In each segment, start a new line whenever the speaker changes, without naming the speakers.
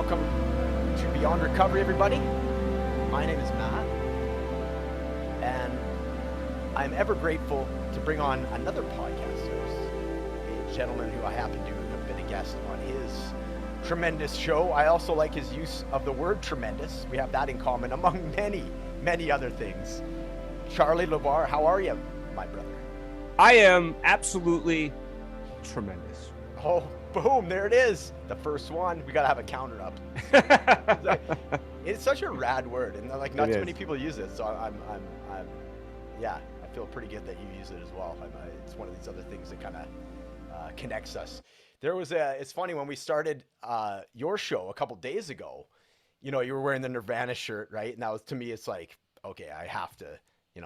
Welcome to Beyond Recovery, everybody. My name is Matt, and I'm ever grateful to bring on another podcast host, a gentleman who I happen to have been a guest on his tremendous show. I also like his use of the word tremendous. We have that in common among many other things. Charlie LeVoir, how are you, my brother?
I am absolutely tremendous.
Oh, boom, there it is. The first one. We got to have a counter up. It's such a rad word, and like not too many people use it, so I feel pretty good that you use it as well. It's one of these other things that kind of connects us. It's funny when we started your show a couple days ago, you were wearing the Nirvana shirt, right? And that was, to me, it's like, okay,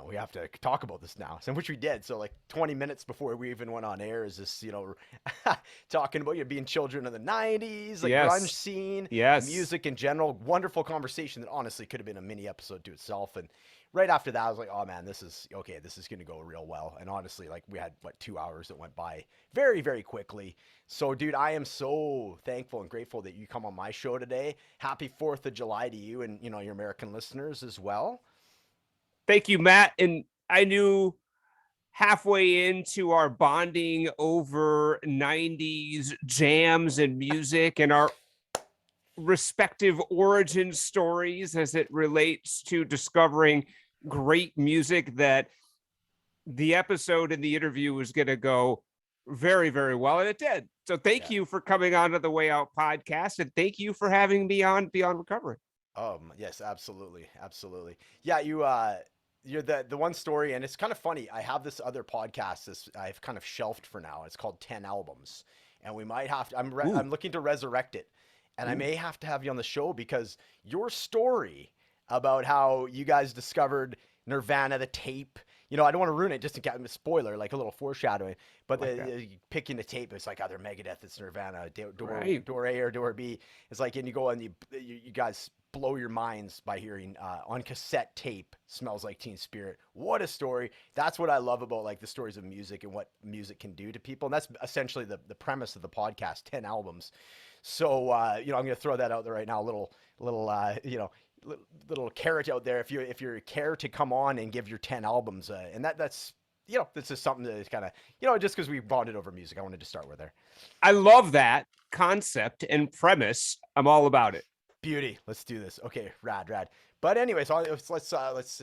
we have to talk about this now. So, which we did. So like 20 minutes before we even went on air is this, talking about being children of the 90s, like grunge scene, music in general. Wonderful conversation that honestly could have been a mini episode to itself. And right after that, I was like, oh man, this is going to go real well. And honestly, like we had 2 hours that went by very, very quickly. So dude, I am so thankful and grateful that you come on my show today. Happy 4th of July to you and, your American listeners as well.
Thank you, Matt. And I knew halfway into our bonding over 90s jams and music and our respective origin stories as it relates to discovering great music that the episode and the interview was going to go very, very well. And it did. So thank you for coming on to the Way Out podcast. And thank you for having me on Beyond Recovery.
Yes, absolutely. Absolutely. Yeah. You're the one story, and it's kind of funny. I have this other podcast I've kind of shelved for now. It's called 10 Albums, and we might have to, I'm looking to resurrect it, and I may have to have you on the show because your story about how you guys discovered Nirvana, the tape, I don't want to ruin it just in case, spoiler, like a little foreshadowing, but picking the tape, it's like either Megadeth, it's Nirvana, door A or door B. It's like, and you go and you guys blow your minds by hearing on cassette tape Smells Like Teen Spirit. What a story. That's what I love about like the stories of music and what music can do to people. And that's essentially the premise of the podcast, 10 albums. So, I'm going to throw that out there right now, a little carrot out there if you care to come on and give your 10 albums. And that's this is something that is kind of, just because we bonded over music, I wanted to start with there.
I love that concept and premise. I'm all about it.
Beauty. Let's do this. Okay, rad. But anyway, so let's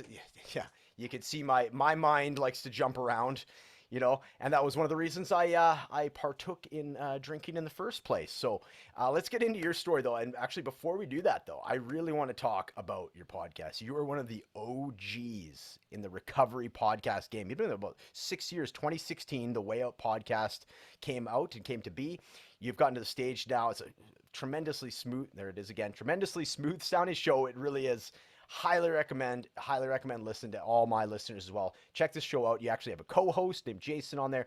you can see my mind likes to jump around, and that was one of the reasons I partook in drinking in the first place. So let's get into your story though. And actually, before we do that though, I really want to talk about your podcast. You are one of the OGs in the recovery podcast game. You've been there about 6 years. 2016, the Way Out podcast came out and came to be. You've gotten to the stage now. It's a tremendously smooth, there it is again, tremendously smooth sounding show. It really is. Highly recommend listen to all my listeners as well. Check this show out. You actually have a co-host named Jason on there. A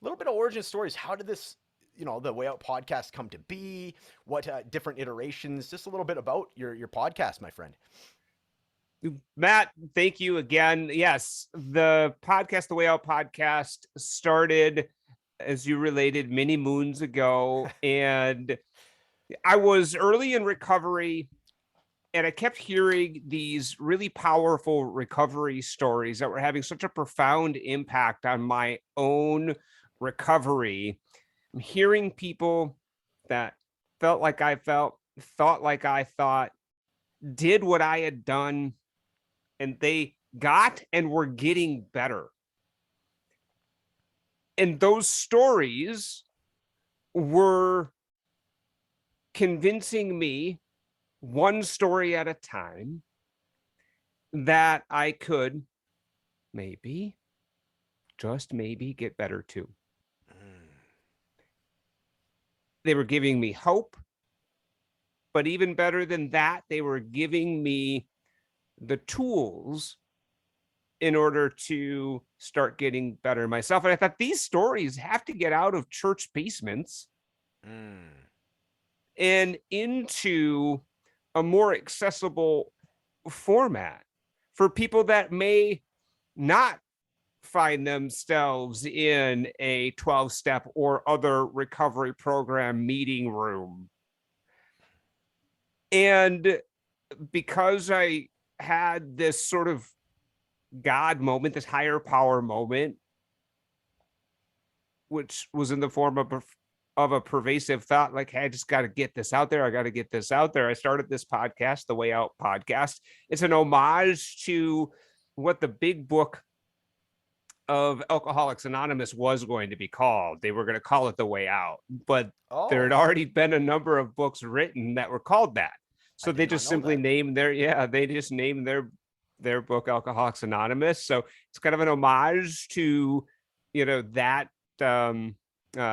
little bit of origin stories. How did this, the Way Out podcast come to be? What different iterations? Just a little bit about your podcast, my friend.
Matt, thank you again. Yes, the podcast, the Way Out podcast, started, as you related, many moons ago. And I was early in recovery, and I kept hearing these really powerful recovery stories that were having such a profound impact on my own recovery. I'm hearing people that felt like I felt, thought like I thought, did what I had done, and they got and were getting better. And those stories were convincing me, one story at a time, that I could maybe, just maybe, get better too. They were giving me hope, but even better than that, they were giving me the tools in order to start getting better myself. And I thought these stories have to get out of church basements and into a more accessible format for people that may not find themselves in a 12-step or other recovery program meeting room. And because I had this sort of God moment, this higher power moment, which was in the form of a pervasive thought, like, hey, I just got to get this out there. I got to get this out there. I started this podcast, the Way Out podcast. It's an homage to what the big book of Alcoholics Anonymous was going to be called. They were going to call it The Way Out, but there had
Oh,
already been a number of books written that were called that.
I
So
did
they
not
just
know
simply
that.
named their book Alcoholics Anonymous. So it's kind of an homage to, that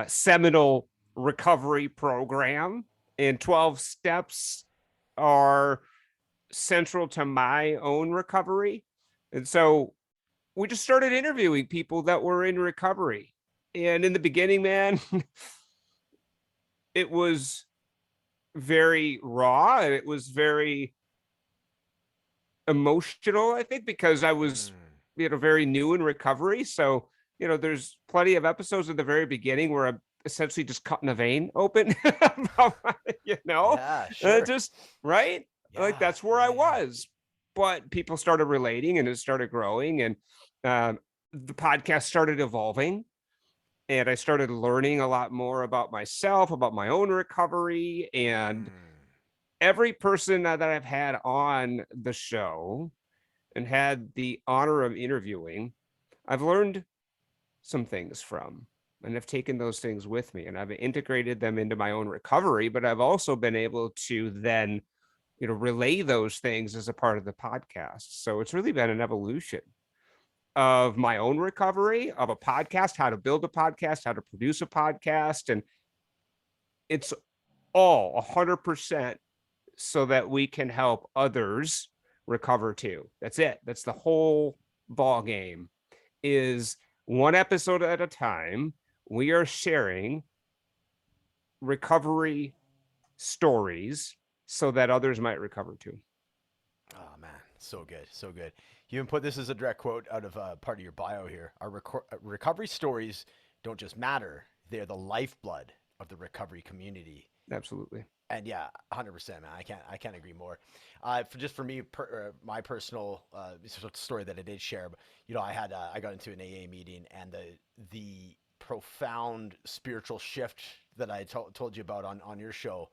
seminal recovery program. And 12 steps are central to my own recovery. And so we just started interviewing people that were in recovery. And in the beginning, man, it was very raw and it was very emotional, I think, because I was, very new in recovery. So, there's plenty of episodes at the very beginning where I'm essentially just cutting a vein open,
Yeah, sure.
just right. Like
Yeah,
that's where I
yeah, yeah.
was. But people started relating and it started growing, and the podcast started evolving. And I started learning a lot more about myself, about my own recovery. And every person that I've had on the show and had the honor of interviewing, I've learned some things from, and I've taken those things with me and I've integrated them into my own recovery. But I've also been able to then, relay those things as a part of the podcast. So it's really been an evolution of my own recovery, of a podcast, how to build a podcast, how to produce a podcast. And it's all 100% so that we can help others recover too. That's it. That's the whole ball game, is one episode at a time. We are sharing recovery stories so that others might recover too.
Oh man, so good, so good. You even put this as a direct quote out of part of your bio here. Our recovery stories don't just matter; they're the lifeblood of the recovery community.
Absolutely.
And yeah, 100%, man. I can't agree more. For me, my personal story that I did share. I got into an AA meeting, and the profound spiritual shift that I told you about on your show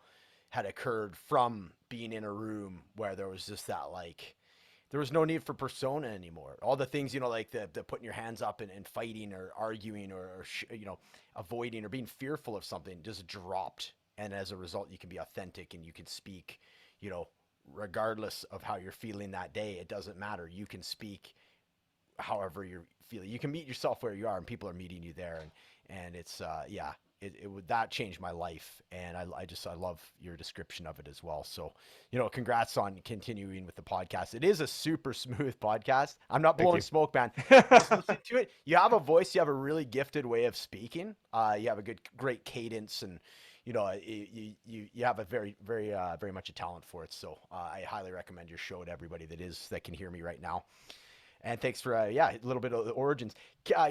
had occurred from being in a room where there was just that, like, there was no need for persona anymore. All the things, like the putting your hands up and fighting or arguing or avoiding or being fearful of something just dropped. And as a result, you can be authentic and you can speak, you know, regardless of how you're feeling that day. It doesn't matter. You can speak however you're feeling. You can meet yourself where you are, and people are meeting you there. And it's yeah, it would that changed my life, and I love your description of it as well. So, congrats on continuing with the podcast. It is a super smooth podcast. I'm not
Thank
blowing
you.
smoke, man. Just listen to it. You have a voice. You have a really gifted way of speaking. You have a great cadence, and you have a very much a talent for it. So I highly recommend your show to everybody that can hear me right now. And thanks for a little bit of the origins.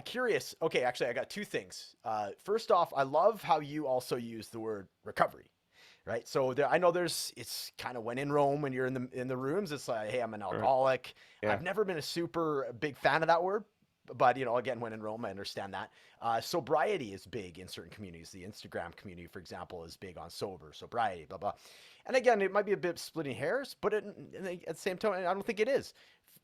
Curious. Okay, actually, I got two things. First off, I love how you also use the word recovery, right? So I know it's kind of when in Rome, when you're in the rooms, it's like, hey, I'm an
Right.
alcoholic.
Yeah.
I've never been a super big fan of that word, but again, when in Rome, I understand that. Sobriety is big in certain communities. The Instagram community, for example, is big on sobriety, blah blah. And again, it might be a bit splitting hairs, but at the same time, I don't think it is.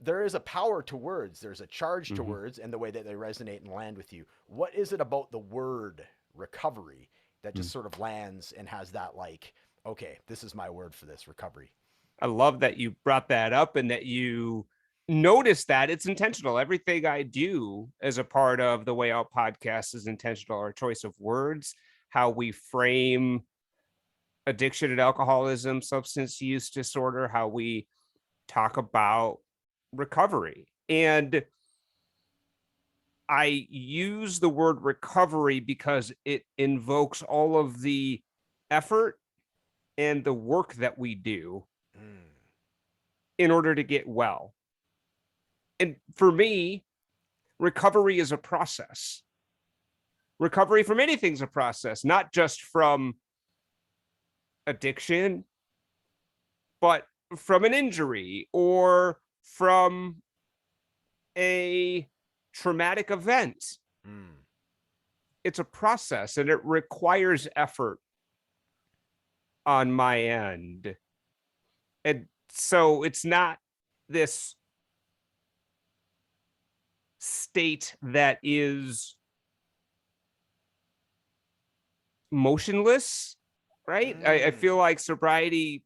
There is a power to words. There's a charge to
Mm-hmm.
words and the way that they resonate and land with you. What is it about the word recovery that just sort of lands and has that, like, okay, this is my word for this recovery?
I love that you brought that up and that you notice that it's intentional. Everything I do as a part of the Way Out podcast is intentional. Our choice of words, how we frame addiction and alcoholism, substance use disorder, how we talk about recovery. And I use the word recovery because it invokes all of the effort and the work that we do
Mm.
in order to get well. And for me, recovery is a process. Recovery from anything's a process, not just from addiction, but from an injury or from a traumatic event. It's a process and it requires effort on my end. And so it's not this state that is motionless, right? I feel like sobriety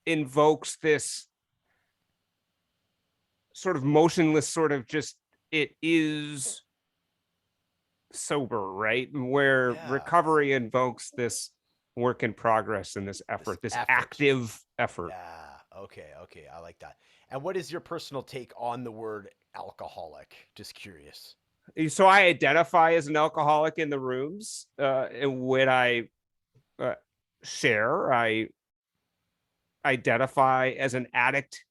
invokes this sort of motionless, sort of just, it is sober, right? Where recovery invokes this work in progress and this effort, this active effort.
Yeah. Okay. I like that. And what is your personal take on the word alcoholic? Just curious.
So I identify as an alcoholic in the rooms. And when I share, I identify as an addict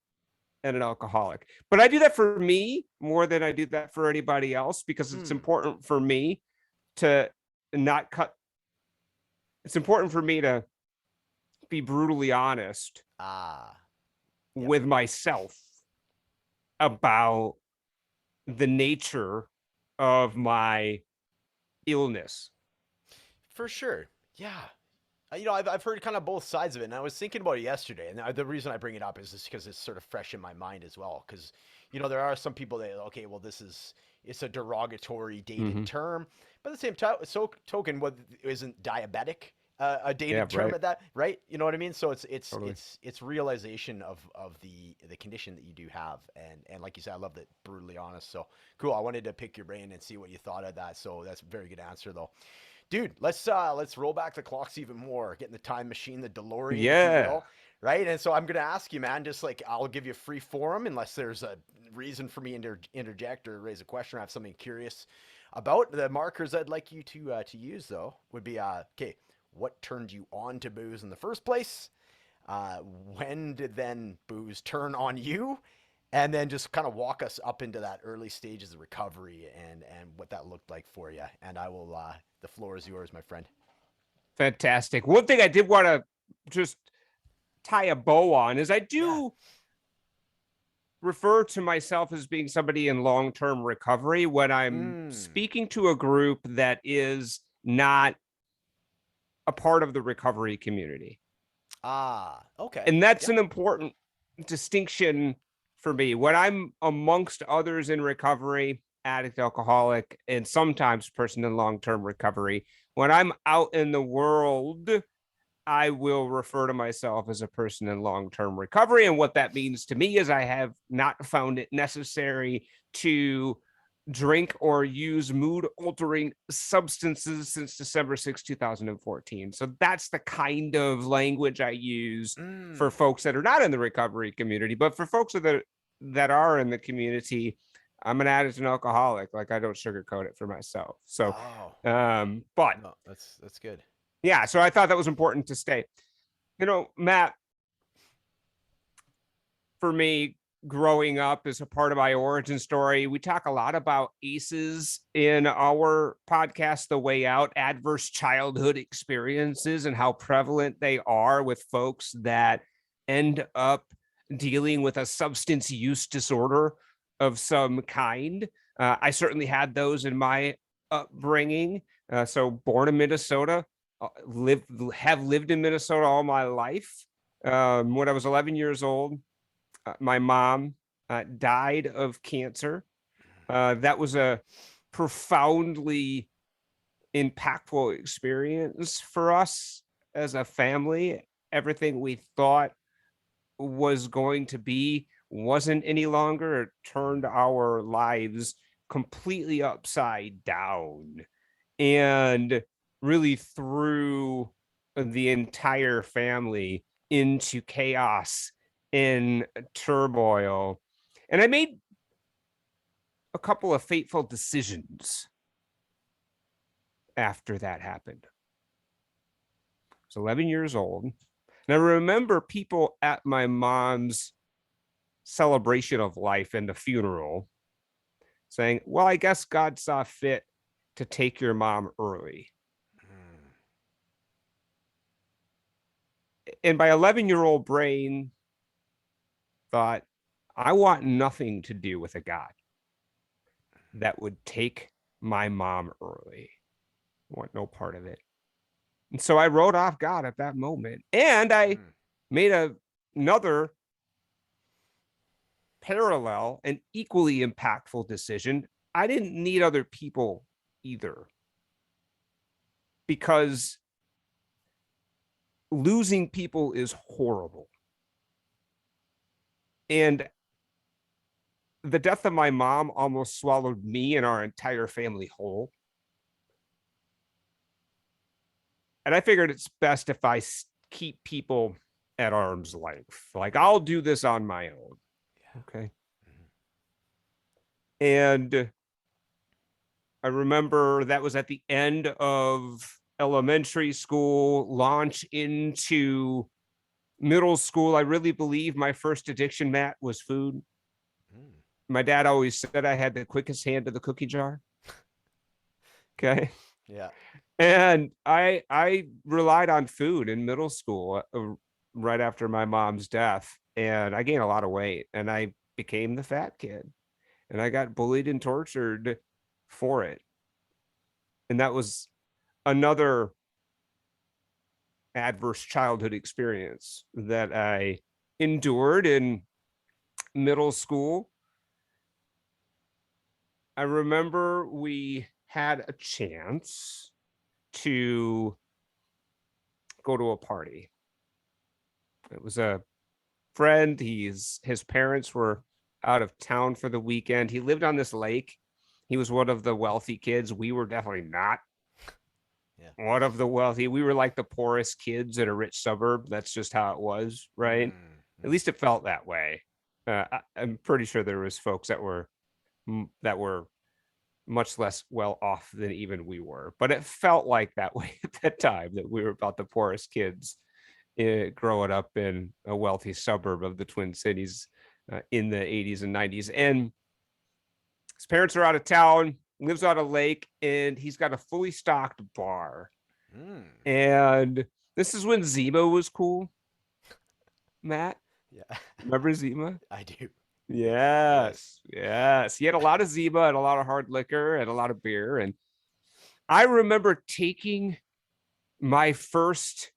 and an alcoholic. But I do that for me more than I do that for anybody else, because it's important for me to not cut. It's important for me to be brutally honest with myself about the nature of my illness.
For sure. Yeah. I've heard kind of both sides of it, and I was thinking about it yesterday. And the reason I bring it up is just because it's sort of fresh in my mind as well. Because there are some people that it's a derogatory dated term, but at the same token, what isn't diabetic a dated term at that, right? You know what I mean? So it's
Totally.
it's realization of the condition that you do have, and like you said, I love that brutally honest. So cool. I wanted to pick your brain and see what you thought of that. So that's a very good answer though. Dude, let's roll back the clocks even more. Get in the time machine, the DeLorean, if you will, right? And so I'm gonna ask you, man. Just like I'll give you free forum unless there's a reason for me to interject or raise a question or have something curious about. The markers I'd like you to use though would be okay. What turned you on to booze in the first place? When did then booze turn on you? And then just kind of walk us up into that early stages of recovery and what that looked like for you. And I will. The floor is yours, my friend.
Fantastic. One thing I did want to just tie a bow on is I do refer to myself as being somebody in long-term recovery when I'm speaking to a group that is not a part of the recovery community.
Okay.
And that's an important distinction for me. When I'm amongst others in recovery, addict, alcoholic, and sometimes person in long-term recovery, when I'm out in the world, I will refer to myself as a person in long-term recovery. And what that means to me is I have not found it necessary to drink or use mood-altering substances since December 6, 2014. So that's the kind of language I use for folks that are not in the recovery community. But for folks that are in the community, I'm an addict and alcoholic. Like, I don't sugarcoat it for myself. So, but
no, that's good.
Yeah. So I thought that was important to state. Matt, for me, growing up is a part of my origin story. We talk a lot about ACEs in our podcast, The Way Out, adverse childhood experiences, and how prevalent they are with folks that end up dealing with a substance use disorder of some kind. I certainly had those in my upbringing. So born in Minnesota, have lived in Minnesota all my life. When I was 11 years old, my mom died of cancer. That was a profoundly impactful experience for us as a family. Everything we thought was going to be wasn't any longer. It turned our lives completely upside down and really threw the entire family into chaos and turmoil. And I made a couple of fateful decisions after that happened. I was 11 years old. And I remember people at my mom's celebration of life and the funeral saying, well, I guess God saw fit to take your mom early. And my 11-year-old brain thought, I want nothing to do with a God that would take my mom early. I want no part of it. And so I wrote off God at that moment. And I made another parallel and equally impactful decision. I didn't need other people either, because losing people is horrible. And the death of my mom almost swallowed me and our entire family whole. And I figured it's best if I keep people at arm's length. Like, I'll do this on my own.
Yeah.
Okay. And I remember that was at the end of elementary school, launch into middle school. I really believe my first addiction, Matt, was food. My dad always said I had the quickest hand to the cookie jar. Okay.
Yeah.
And I relied on food in middle school right after my mom's death. And I gained a lot of weight and I became the fat kid. And I got bullied and tortured for it. And that was another adverse childhood experience that I endured in middle school. I remember we had a chance to go to a party. It was a friend. His parents were out of town for the weekend. He lived on this lake. He was one of the wealthy kids. We were definitely not one of the wealthy. We were like the poorest kids in a rich suburb. That's just how it was, right? At least it felt that way. I'm pretty sure there was folks that were much less well off than even we were, but it felt like that way at that time, that we were about the poorest kids growing up in a wealthy suburb of the Twin Cities in the 80s and 90s. And his parents are out of town, lives on a lake, and he's got a fully stocked bar. And this is when Zima was cool. Matt?
Yeah.
Remember Zima?
I do.
Yes. He had a lot of Zima and a lot of hard liquor and a lot of beer. And I remember taking my first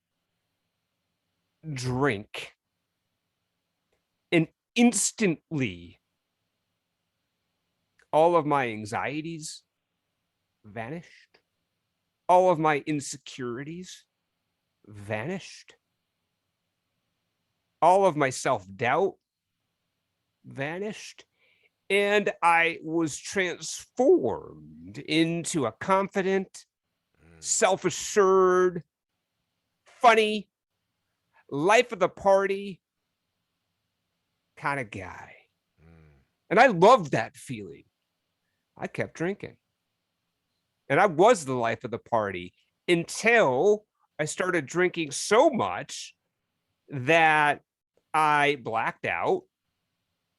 drink and instantly all of my anxieties vanished. All of my insecurities vanished. All of my self-doubt vanished. And I was transformed into a confident, self-assured, funny, life of the party kind of guy. And I loved that feeling. I kept drinking. And I was the life of the party until I started drinking so much that I blacked out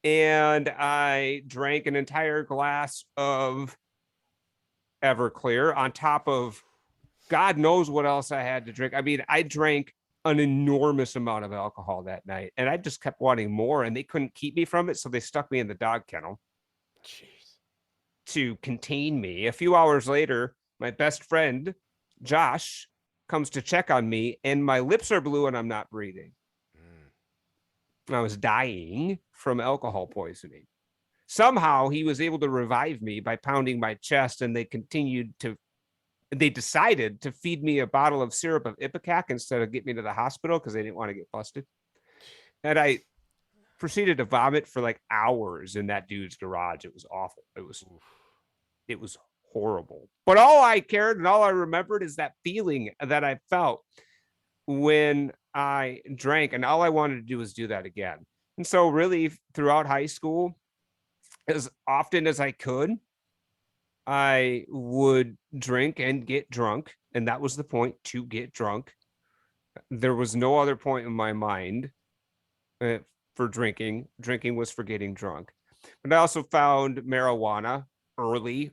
and I drank an entire glass of Everclear on top of God knows what else I had to drink. I mean, I drank an enormous amount of alcohol that night and I just kept wanting more and they couldn't keep me from it. So they stuck me in the dog kennel.
Jeez.
To contain me. A few hours later, my best friend, Josh, comes to check on me and my lips are blue and I'm not breathing. I was dying from alcohol poisoning. Somehow he was able to revive me by pounding my chest and they decided to feed me a bottle of syrup of Ipecac instead of get me to the hospital because they didn't want to get busted. And I proceeded to vomit for like hours in that dude's garage. It was awful. It was horrible. But all I cared and all I remembered is that feeling that I felt when I drank, and all I wanted to do was do that again. And so really throughout high school, as often as I could, I would drink and get drunk. And that was the point, to get drunk. There was no other point in my mind for drinking. Drinking was for getting drunk. But I also found marijuana early,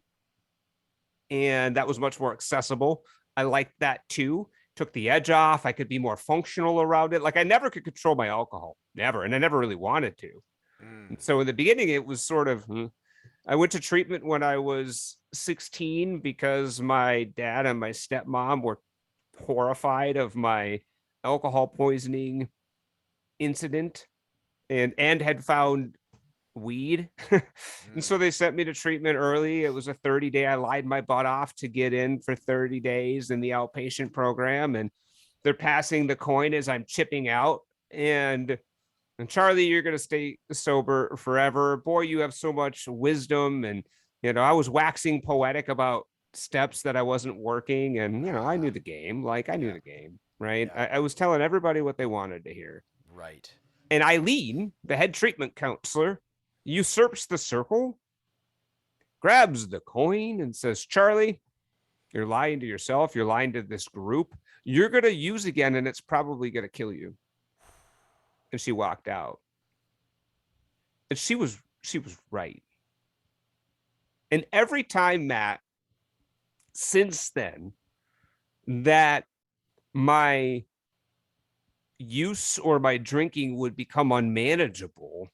and that was much more accessible. I liked that too. Took the edge off. I could be more functional around it. Like I never could control my alcohol, never. And I never really wanted to.
Mm.
And so in the beginning, it was sort of, I went to treatment when I was 16 because my dad and my stepmom were horrified of my alcohol poisoning incident and had found weed. And so
Mm.
they sent me to treatment early. It was a 30-day. I lied my butt off to get in for 30 days in the outpatient program. And they're passing the coin as I'm chipping out. And Charlie, you're going to stay sober forever. Boy, you have so much wisdom. And, I was waxing poetic about steps that I wasn't working. And, I knew the game. Like I knew
Yeah.
the game, right?
Yeah.
I was telling everybody what they wanted to hear.
Right.
And Eileen, the head treatment counselor, usurps the circle, grabs the coin, and says, Charlie, you're lying to yourself. You're lying to this group. You're going to use again, and it's probably going to kill you. And she walked out. And she was right. And every time, Matt, since then, that my use or my drinking would become unmanageable,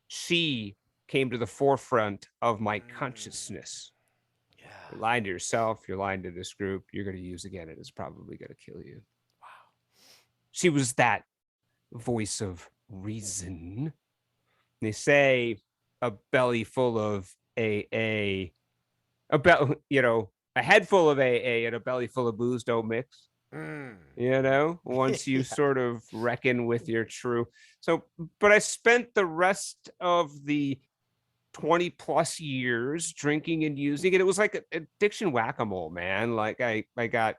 she came to the forefront of my consciousness.
Yeah.
You're lying to yourself. You're lying to this group. You're going to use again. It is probably going to kill you.
Wow.
She was that voice of reason. They say a belly full of AA, a head full of AA and a belly full of booze don't mix.
Mm.
Once you
Yeah.
sort of reckon with your true. So, but I spent the rest of the 20 plus years drinking and using it. It was like addiction whack-a-mole, man. Like I got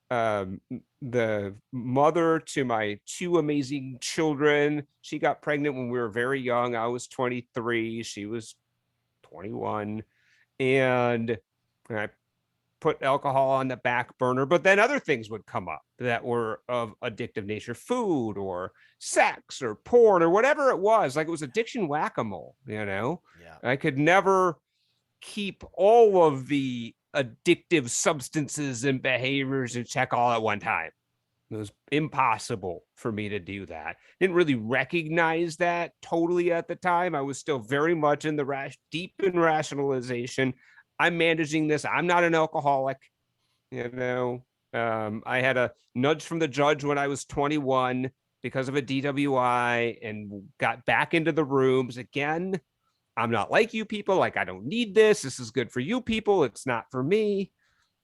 the mother to my two amazing children. She got pregnant when we were very young. I was 23. She was 21. And I put alcohol on the back burner, but then other things would come up that were of addictive nature, food or sex or porn or whatever it was. Like it was addiction whack-a-mole.
Yeah.
I could never keep all of the addictive substances and behaviors in check all at one time. It was impossible for me to do that. Didn't really recognize that totally at the time. I was still very much in the deep in rationalization. I'm managing this. I'm not an alcoholic. I had a nudge from the judge when I was 21 because of a DWI and got back into the rooms again. I'm not like you people. Like, I don't need this. This is good for you people. It's not for me.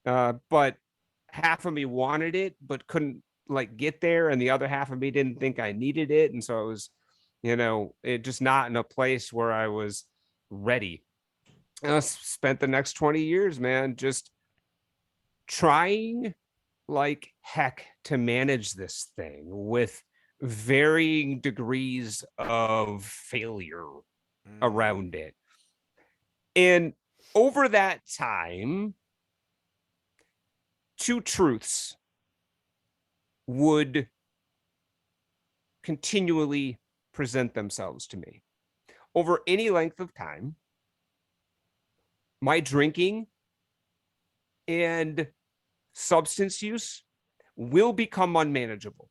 But half of me wanted it, but couldn't like get there. And the other half of me didn't think I needed it. And so I was, it just not in a place where I was ready. And I spent the next 20 years, man, just trying like heck to manage this thing with varying degrees of failure around it. And over that time, two truths would continually present themselves to me. Over any length of time, my drinking and substance use will become unmanageable.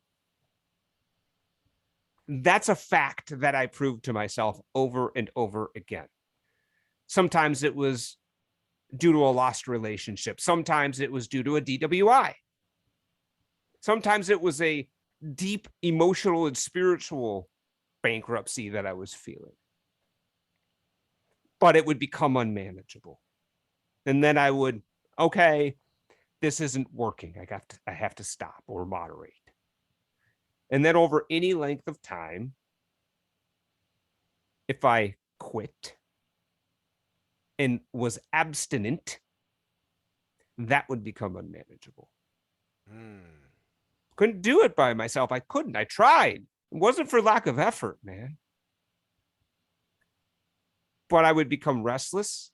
That's a fact that I proved to myself over and over again. Sometimes it was due to a lost relationship. Sometimes it was due to a DWI. Sometimes it was a deep emotional and spiritual bankruptcy that I was feeling. But it would become unmanageable. And then I would, okay, this isn't working. I have to stop or moderate. And then over any length of time, if I quit and was abstinent, that would become unmanageable. Couldn't do it by myself. I couldn't. I tried. It wasn't for lack of effort, man. But I would become restless,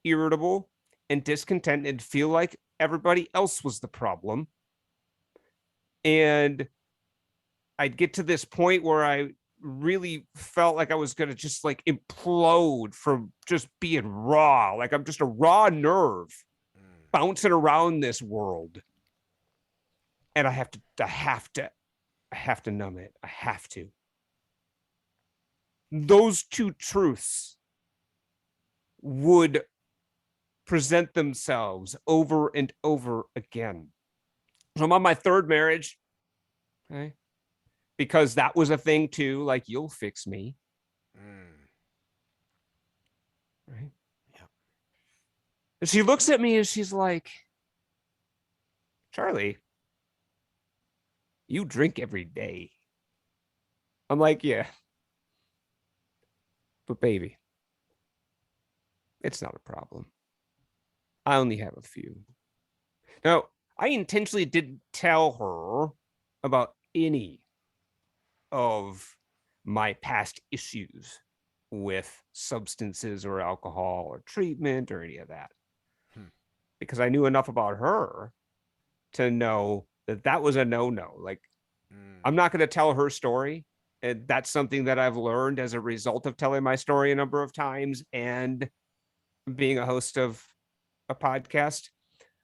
irritable, and discontent and feel like everybody else was the problem. And I'd get to this point where I really felt like I was going to just like implode from just being raw. Like I'm just a raw nerve bouncing around this world. And I have to numb it. I have to. those two truths would present themselves over and over again. So I'm on my third marriage, okay? Because that was a thing too, like, you'll fix me. Right?
Yep.
And she looks at me and she's like, Charlie, you drink every day. I'm like, yeah. But baby, it's not a problem. I only have a few. Now, I intentionally didn't tell her about any of my past issues with substances or alcohol or treatment or any of that, because I knew enough about her to know that that was a no-no. Like, I'm not going to tell her story. And that's something that I've learned as a result of telling my story a number of times and being a host of a podcast.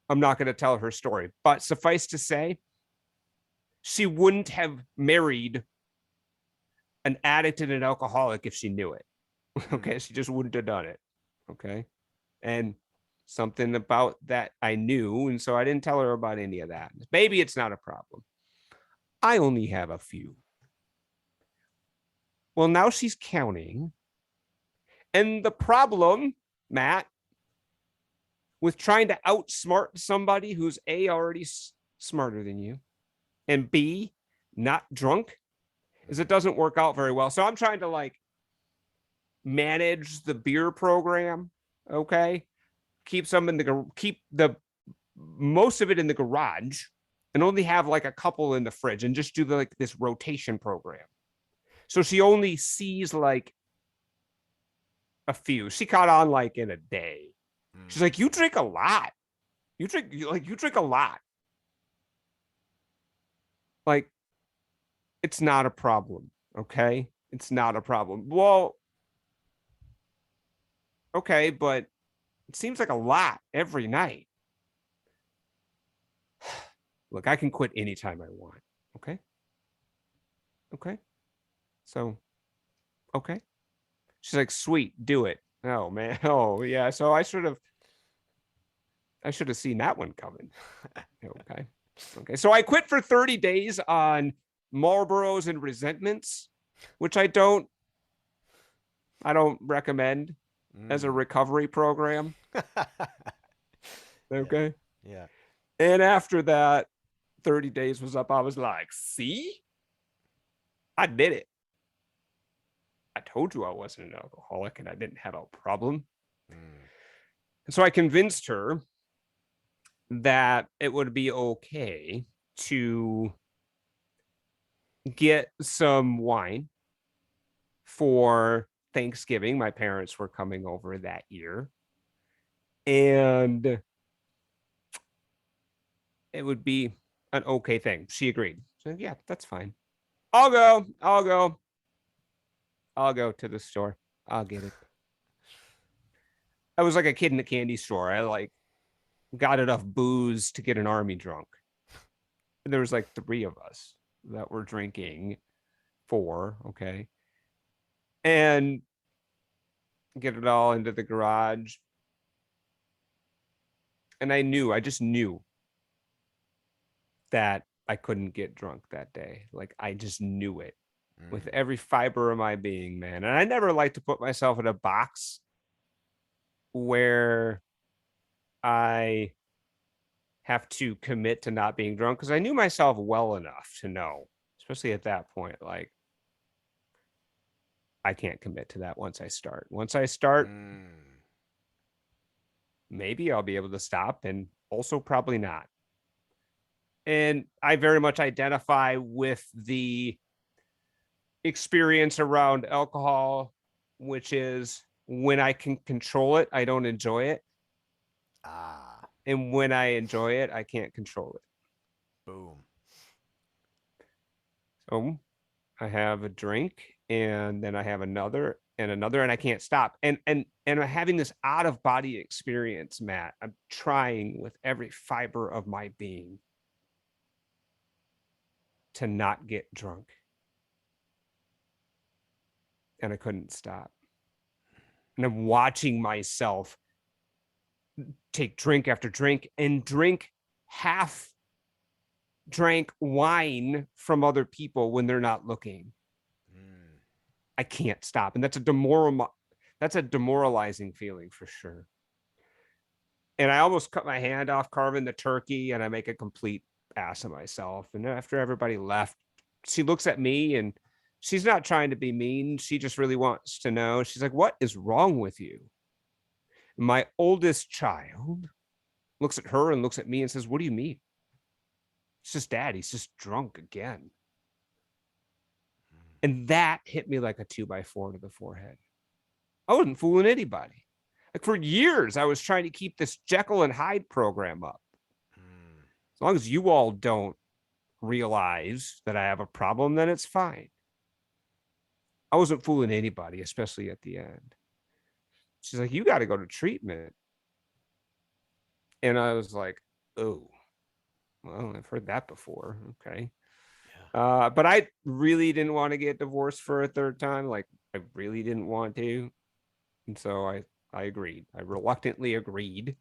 I'm not going to tell her story, but suffice to say, she wouldn't have married an addict and an alcoholic if she knew it. Okay. She just wouldn't have done it. Okay. And something about that I knew. And so I didn't tell her about any of that. Maybe it's not a problem. I only have a few. Well, now she's counting. And the problem, Matt, with trying to outsmart somebody who's A, already smarter than you, and B, not drunk, is it doesn't work out very well. So I'm trying to like manage the beer program. Okay. Keep the most of it in the garage and only have like a couple in the fridge and just do like this rotation program. So she only sees like a few. She caught on like in a day. She's like, you drink a lot. You drink a lot. Like, it's not a problem. Okay. It's not a problem. Well, okay, but it seems like a lot every night. Look, I can quit anytime I want. Okay. Okay. So, okay. She's like, sweet, do it. Oh man. Oh yeah. So I should have seen that one coming. Okay. Okay. So I quit for 30 days on Marlboros and resentments, which I don't recommend as a recovery program. Okay.
Yeah.
And after that 30 days was up, I was like, see, I did it. I told you I wasn't an alcoholic and I didn't have a problem. And so I convinced her that it would be okay to get some wine for Thanksgiving. My parents were coming over that year. And it would be an okay thing. She agreed. So yeah, that's fine. I'll go to the store. I'll get it. I was like a kid in a candy store. I like got enough booze to get an army drunk. And there was like 3 of us that were drinking, 4, okay. And get it all into the garage. And I just knew that I couldn't get drunk that day. Like, I just knew it with every fiber of my being, man. And I never like to put myself in a box where I have to commit to not being drunk, because I knew myself well enough to know, especially at that point, like, I can't commit to that once I start. Once I start, maybe I'll be able to stop, and also probably not. And I very much identify with the experience around alcohol, which is when I can control it, I don't enjoy it. And when I enjoy it, I can't control it.
Boom.
So I have a drink, and then I have another and another, and I can't stop. And I'm having this out of body experience, Matt. I'm trying with every fiber of my being to not get drunk. and I couldn't stop. And I'm watching myself take drink after drink and drink half drank wine from other people when they're not looking. I can't stop. And that's a demoralizing feeling for sure. And I almost cut my hand off carving the turkey, and I make a complete ass of myself. And after everybody left, she looks at me, and she's not trying to be mean. She just really wants to know. She's like, "What is wrong with you?" My oldest child looks at her and looks at me and says, "What do you mean?" It's just Dad. He's just drunk again. And that hit me like a 2x4 to the forehead. I wasn't fooling anybody. Like for years, I was trying to keep this Jekyll and Hyde program up. As long as you all don't realize that I have a problem, then it's fine. I wasn't fooling anybody, especially at the end. She's like, "You got to go to treatment." And I was like, "Oh, well, I've heard that before." Okay. But I really didn't want to get divorced for a third time. Like I really didn't want to. And so I agreed. I reluctantly agreed.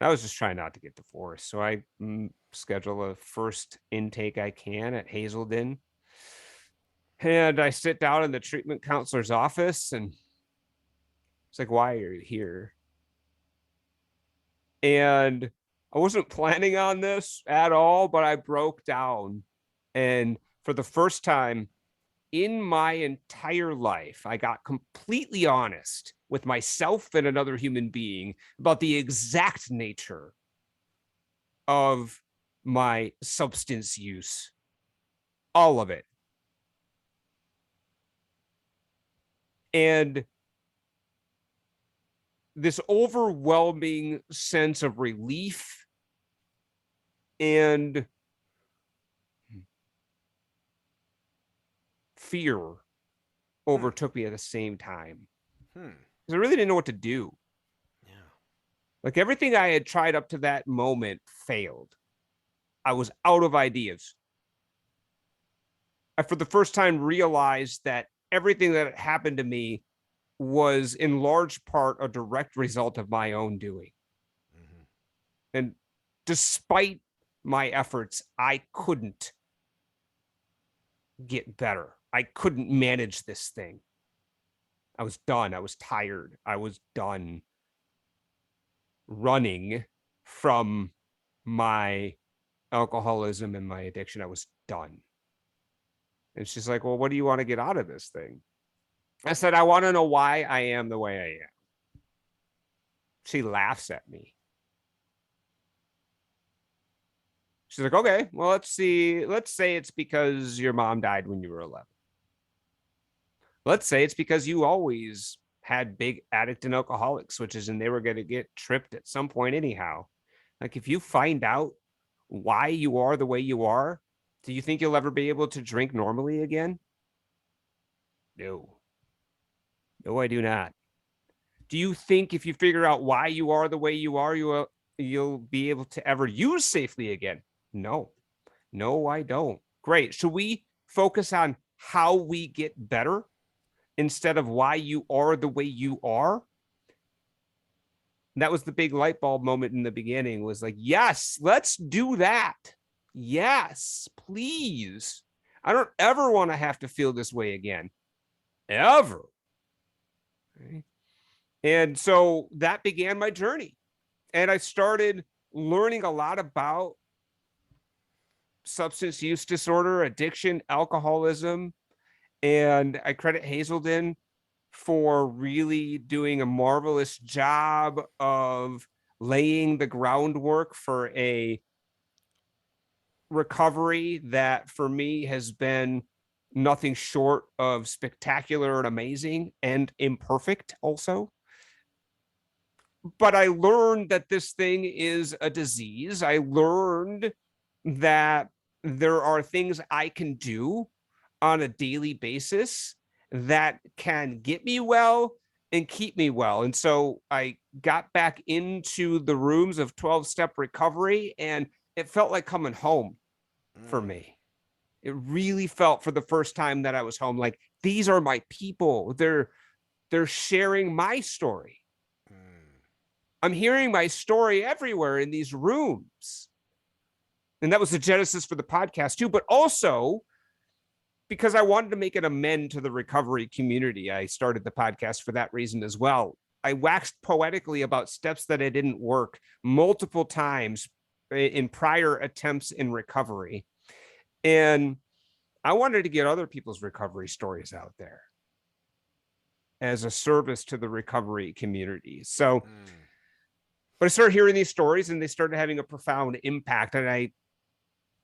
I was just trying not to get divorced. So I schedule a first intake I can at Hazelden. And I sit down in the treatment counselor's office, and it's like, "Why are you here?" And I wasn't planning on this at all, but I broke down. And for the first time in my entire life, I got completely honest with myself and another human being about the exact nature of my substance use. All of it. And this overwhelming sense of relief and fear overtook me at the same time. Because I really didn't know what to do.
Yeah.
Like everything I had tried up to that moment failed. I was out of ideas. I, for the first time, realized that everything that happened to me was in large part a direct result of my own doing. And despite my efforts, I couldn't get better. I couldn't manage this thing. I was done. I was tired. I was done running from my alcoholism and my addiction. I was done. And she's like, "Well, what do you want to get out of this thing?" I said, "I want to know why I am the way I am." She laughs at me. She's like, "Okay, well, let's see. Let's say it's because your mom died when you were 11. Let's say it's because you always had big addict and alcoholic switches and they were going to get tripped at some point anyhow. Like if you find out why you are the way you are, do you think you'll ever be able to drink normally again?" No. No, I do not. Do you think if you figure out why you are the way you are, you'll be able to ever use safely again? No. No, I don't. Great. Should we focus on how we get better instead of why you are the way you are? And that was the big light bulb moment in the beginning, was like, yes, let's do that. Yes, please. I don't ever want to have to feel this way again. Ever. Okay. And so that began my journey. And I started learning a lot about substance use disorder, addiction, alcoholism. And I credit Hazelden for really doing a marvelous job of laying the groundwork for a recovery that for me has been nothing short of spectacular and amazing and imperfect also. But I learned that this thing is a disease. I learned that there are things I can do on a daily basis that can get me well and keep me well. And so I got back into the rooms of 12-step recovery, and it felt like coming home for me. It really felt for the first time that I was home, like these are my people. They're sharing my story. I'm hearing my story everywhere in these rooms. And that was the genesis for the podcast too, but also because I wanted to make an amend to the recovery community. I started the podcast for that reason as well. I waxed poetically about steps that I didn't work multiple times in prior attempts in recovery. And I wanted to get other people's recovery stories out there as a service to the recovery community. So, but I started hearing these stories and they started having a profound impact. And I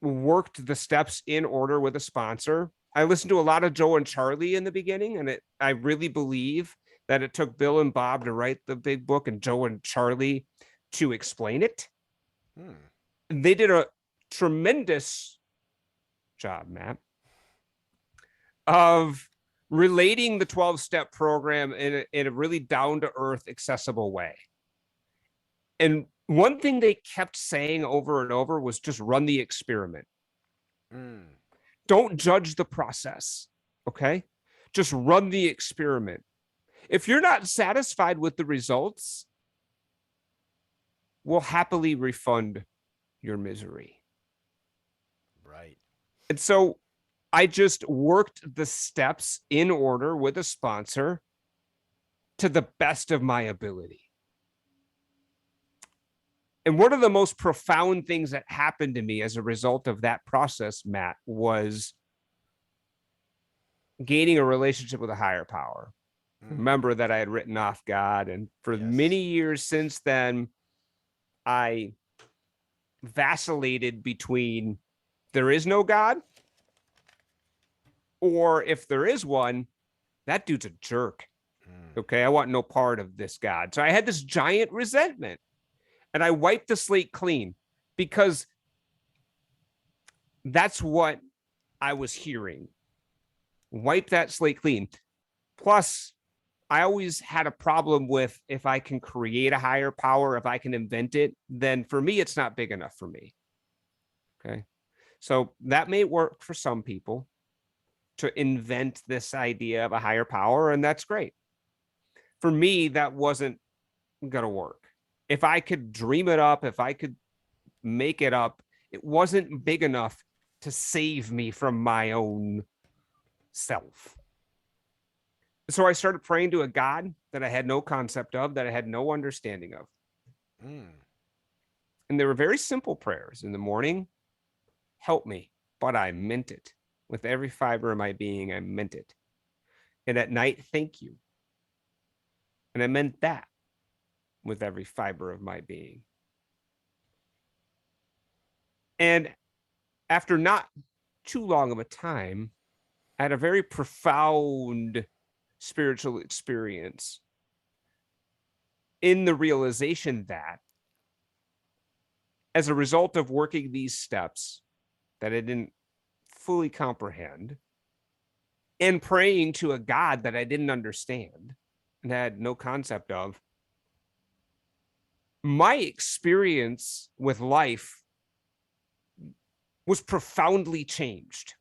worked the steps in order with a sponsor. I listened to a lot of Joe and Charlie in the beginning, and I really believe that it took Bill and Bob to write the big book and Joe and Charlie to explain it. And they did a tremendous job, Matt, of relating the 12-step program in a really down-to-earth, accessible way. And one thing they kept saying over and over was just run the experiment. Don't judge the process, okay? Just run the experiment. If you're not satisfied with the results, we'll happily refund your misery.
Right.
And so I just worked the steps in order with a sponsor to the best of my ability. And one of the most profound things that happened to me as a result of that process, Matt, was gaining a relationship with a higher power. Remember that I had written off God. And for many years since then, I vacillated between there is no God, or if there is one, that dude's a jerk. Okay, I want no part of this God. So I had this giant resentment. And I wiped the slate clean because that's what I was hearing. Wipe that slate clean. Plus, I always had a problem with if I can create a higher power, if I can invent it, then for me, it's not big enough for me. Okay. So that may work for some people to invent this idea of a higher power, and that's great. For me, that wasn't going to work. If I could dream it up, if I could make it up, it wasn't big enough to save me from my own self. So I started praying to a God that I had no concept of, that I had no understanding of. And they were very simple prayers. In the morning, help me, but I meant it. With every fiber of my being, I meant it. And at night, thank you. And I meant that with every fiber of my being. And after not too long of a time, I had a very profound spiritual experience in the realization that as a result of working these steps that I didn't fully comprehend and praying to a God that I didn't understand and had no concept of, my experience with life was profoundly changed.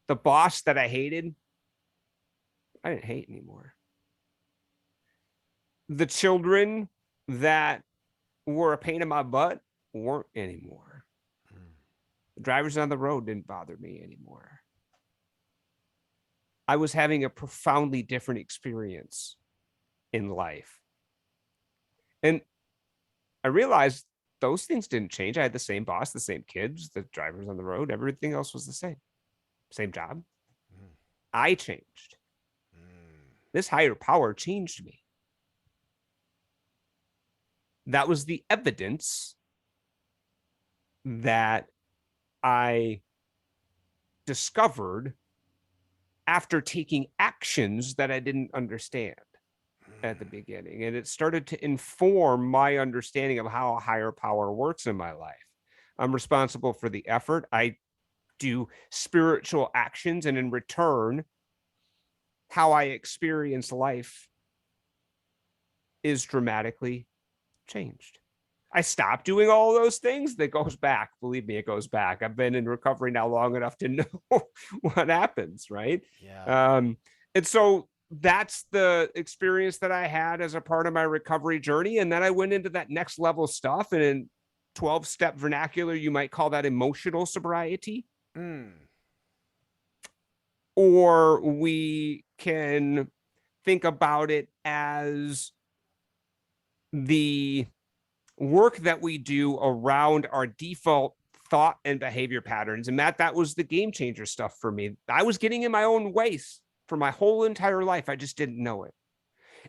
The boss that I hated, I didn't hate anymore. The children that were a pain in my butt weren't anymore. The drivers on the road didn't bother me anymore. I was having a profoundly different experience in life. And I realized those things didn't change. I had the same boss, the same kids, the drivers on the road, everything else was the same. Same job. I changed. This higher power changed me. That was the evidence that I discovered after taking actions that I didn't understand at the beginning. And it started to inform my understanding of how a higher power works in my life. I'm responsible for the effort. I do spiritual actions, and in return, how I experience life is dramatically changed. I stopped doing all of those things. That goes back. Believe me, it goes back. I've been in recovery now long enough to know what happens, right?
Yeah.
And so that's the experience that I had as a part of my recovery journey. And then I went into that next level stuff. And in 12-step vernacular, you might call that emotional sobriety.
Mm.
Or we can think about it as the work that we do around our default thought and behavior patterns. And that was the game changer stuff for me. I was getting in my own ways for my whole entire life. I just didn't know it.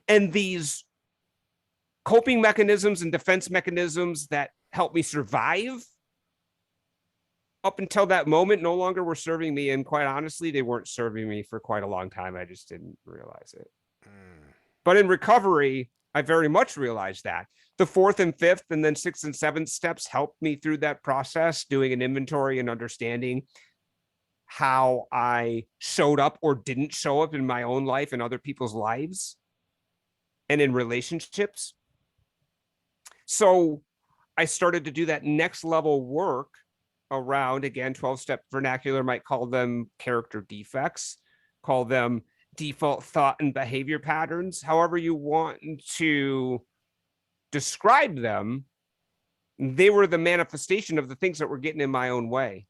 And these coping mechanisms and defense mechanisms that help me survive up until that moment no longer were serving me. And quite honestly, they weren't serving me for quite a long time. I just didn't realize it. But in recovery, I very much realized that. The 4th and 5th and then 6th and 7th steps helped me through that process, doing an inventory and understanding how I showed up or didn't show up in my own life and other people's lives and in relationships. So I started to do that next level work around, again, 12-step vernacular might call them character defects, call them default thought and behavior patterns, however you want to describe them. They were the manifestation of the things that were getting in my own way.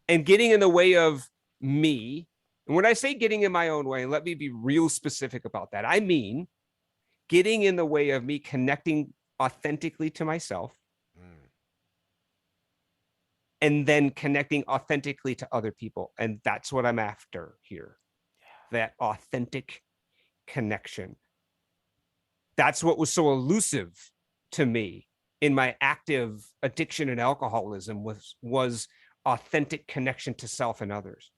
And getting in the way of me. And when I say getting in my own way, let me be real specific about that. I mean, getting in the way of me connecting authentically to myself and then connecting authentically to other people. And that's what I'm after here. That authentic connection. That's what was so elusive to me in my active addiction and alcoholism was authentic connection to self and others.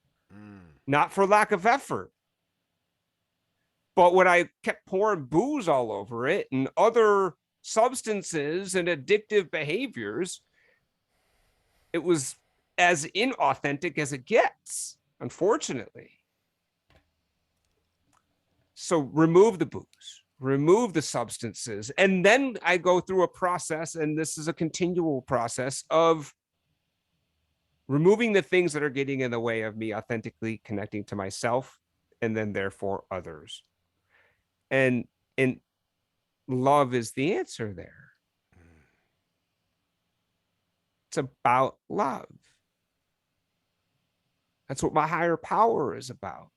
Not for lack of effort, but when I kept pouring booze all over it and other substances and addictive behaviors, it was as inauthentic as it gets, unfortunately. So remove the booze, remove the substances, and then I go through a process, and this is a continual process of removing the things that are getting in the way of me authentically connecting to myself and then therefore others. And love is the answer there. It's about love. That's what my higher power is about.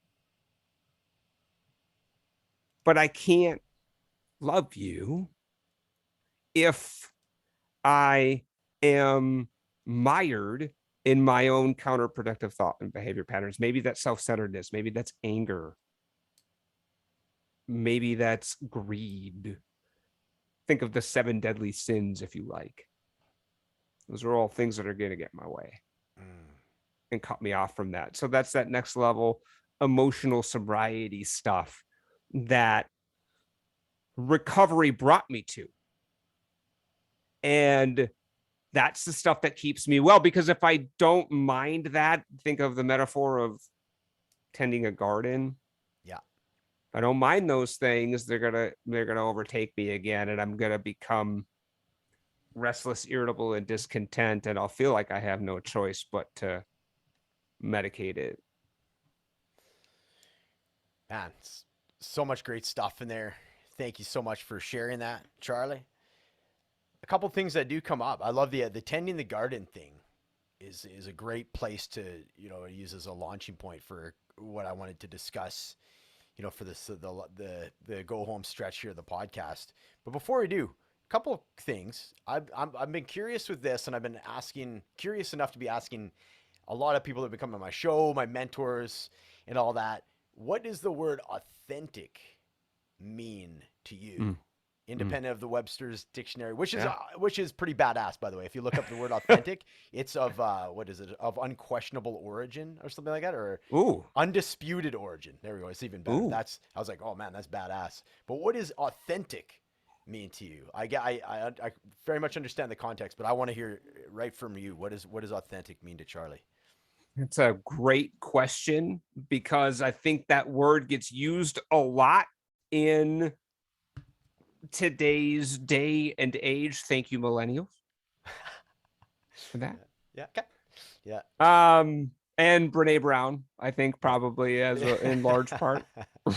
But I can't love you if I am mired in my own counterproductive thought and behavior patterns. Maybe that's self-centeredness. Maybe that's anger. Maybe that's greed. Think of the 7 deadly sins, if you like. Those are all things that are going to get in my way and cut me off from that. So that's that next level emotional sobriety stuff that recovery brought me to. And that's the stuff that keeps me well, because if I don't mind that, think of the metaphor of tending a garden.
Yeah.
If I don't mind those things, they're gonna overtake me again, and I'm gonna become restless, irritable, and discontent, and I'll feel like I have no choice but to medicate it.
Man, so much great stuff in there. Thank you so much for sharing that, Charlie. A couple things that do come up. I love the tending the garden thing is a great place to, use as a launching point for what I wanted to discuss, for this the go home stretch here of the podcast. But before we do, a couple things. I've been curious with this, and I've been curious enough to be asking a lot of people that have been coming on my show, my mentors, and all that. What does the word authentic mean to you? Independent of the Webster's dictionary, which is pretty badass, by the way. If you look up the word authentic, it's of of unquestionable origin or something like that, or undisputed origin. There we go. It's even better. I was like, oh man, that's badass. But what does authentic mean to you? I very much understand the context, but I want to hear right from you. What does authentic mean to Charlie?
It's a great question, because I think that word gets used a lot in today's day and age. Thank you, millennials, for that.
Yeah. Okay. Yeah.
And Brene Brown, I think probably in large part,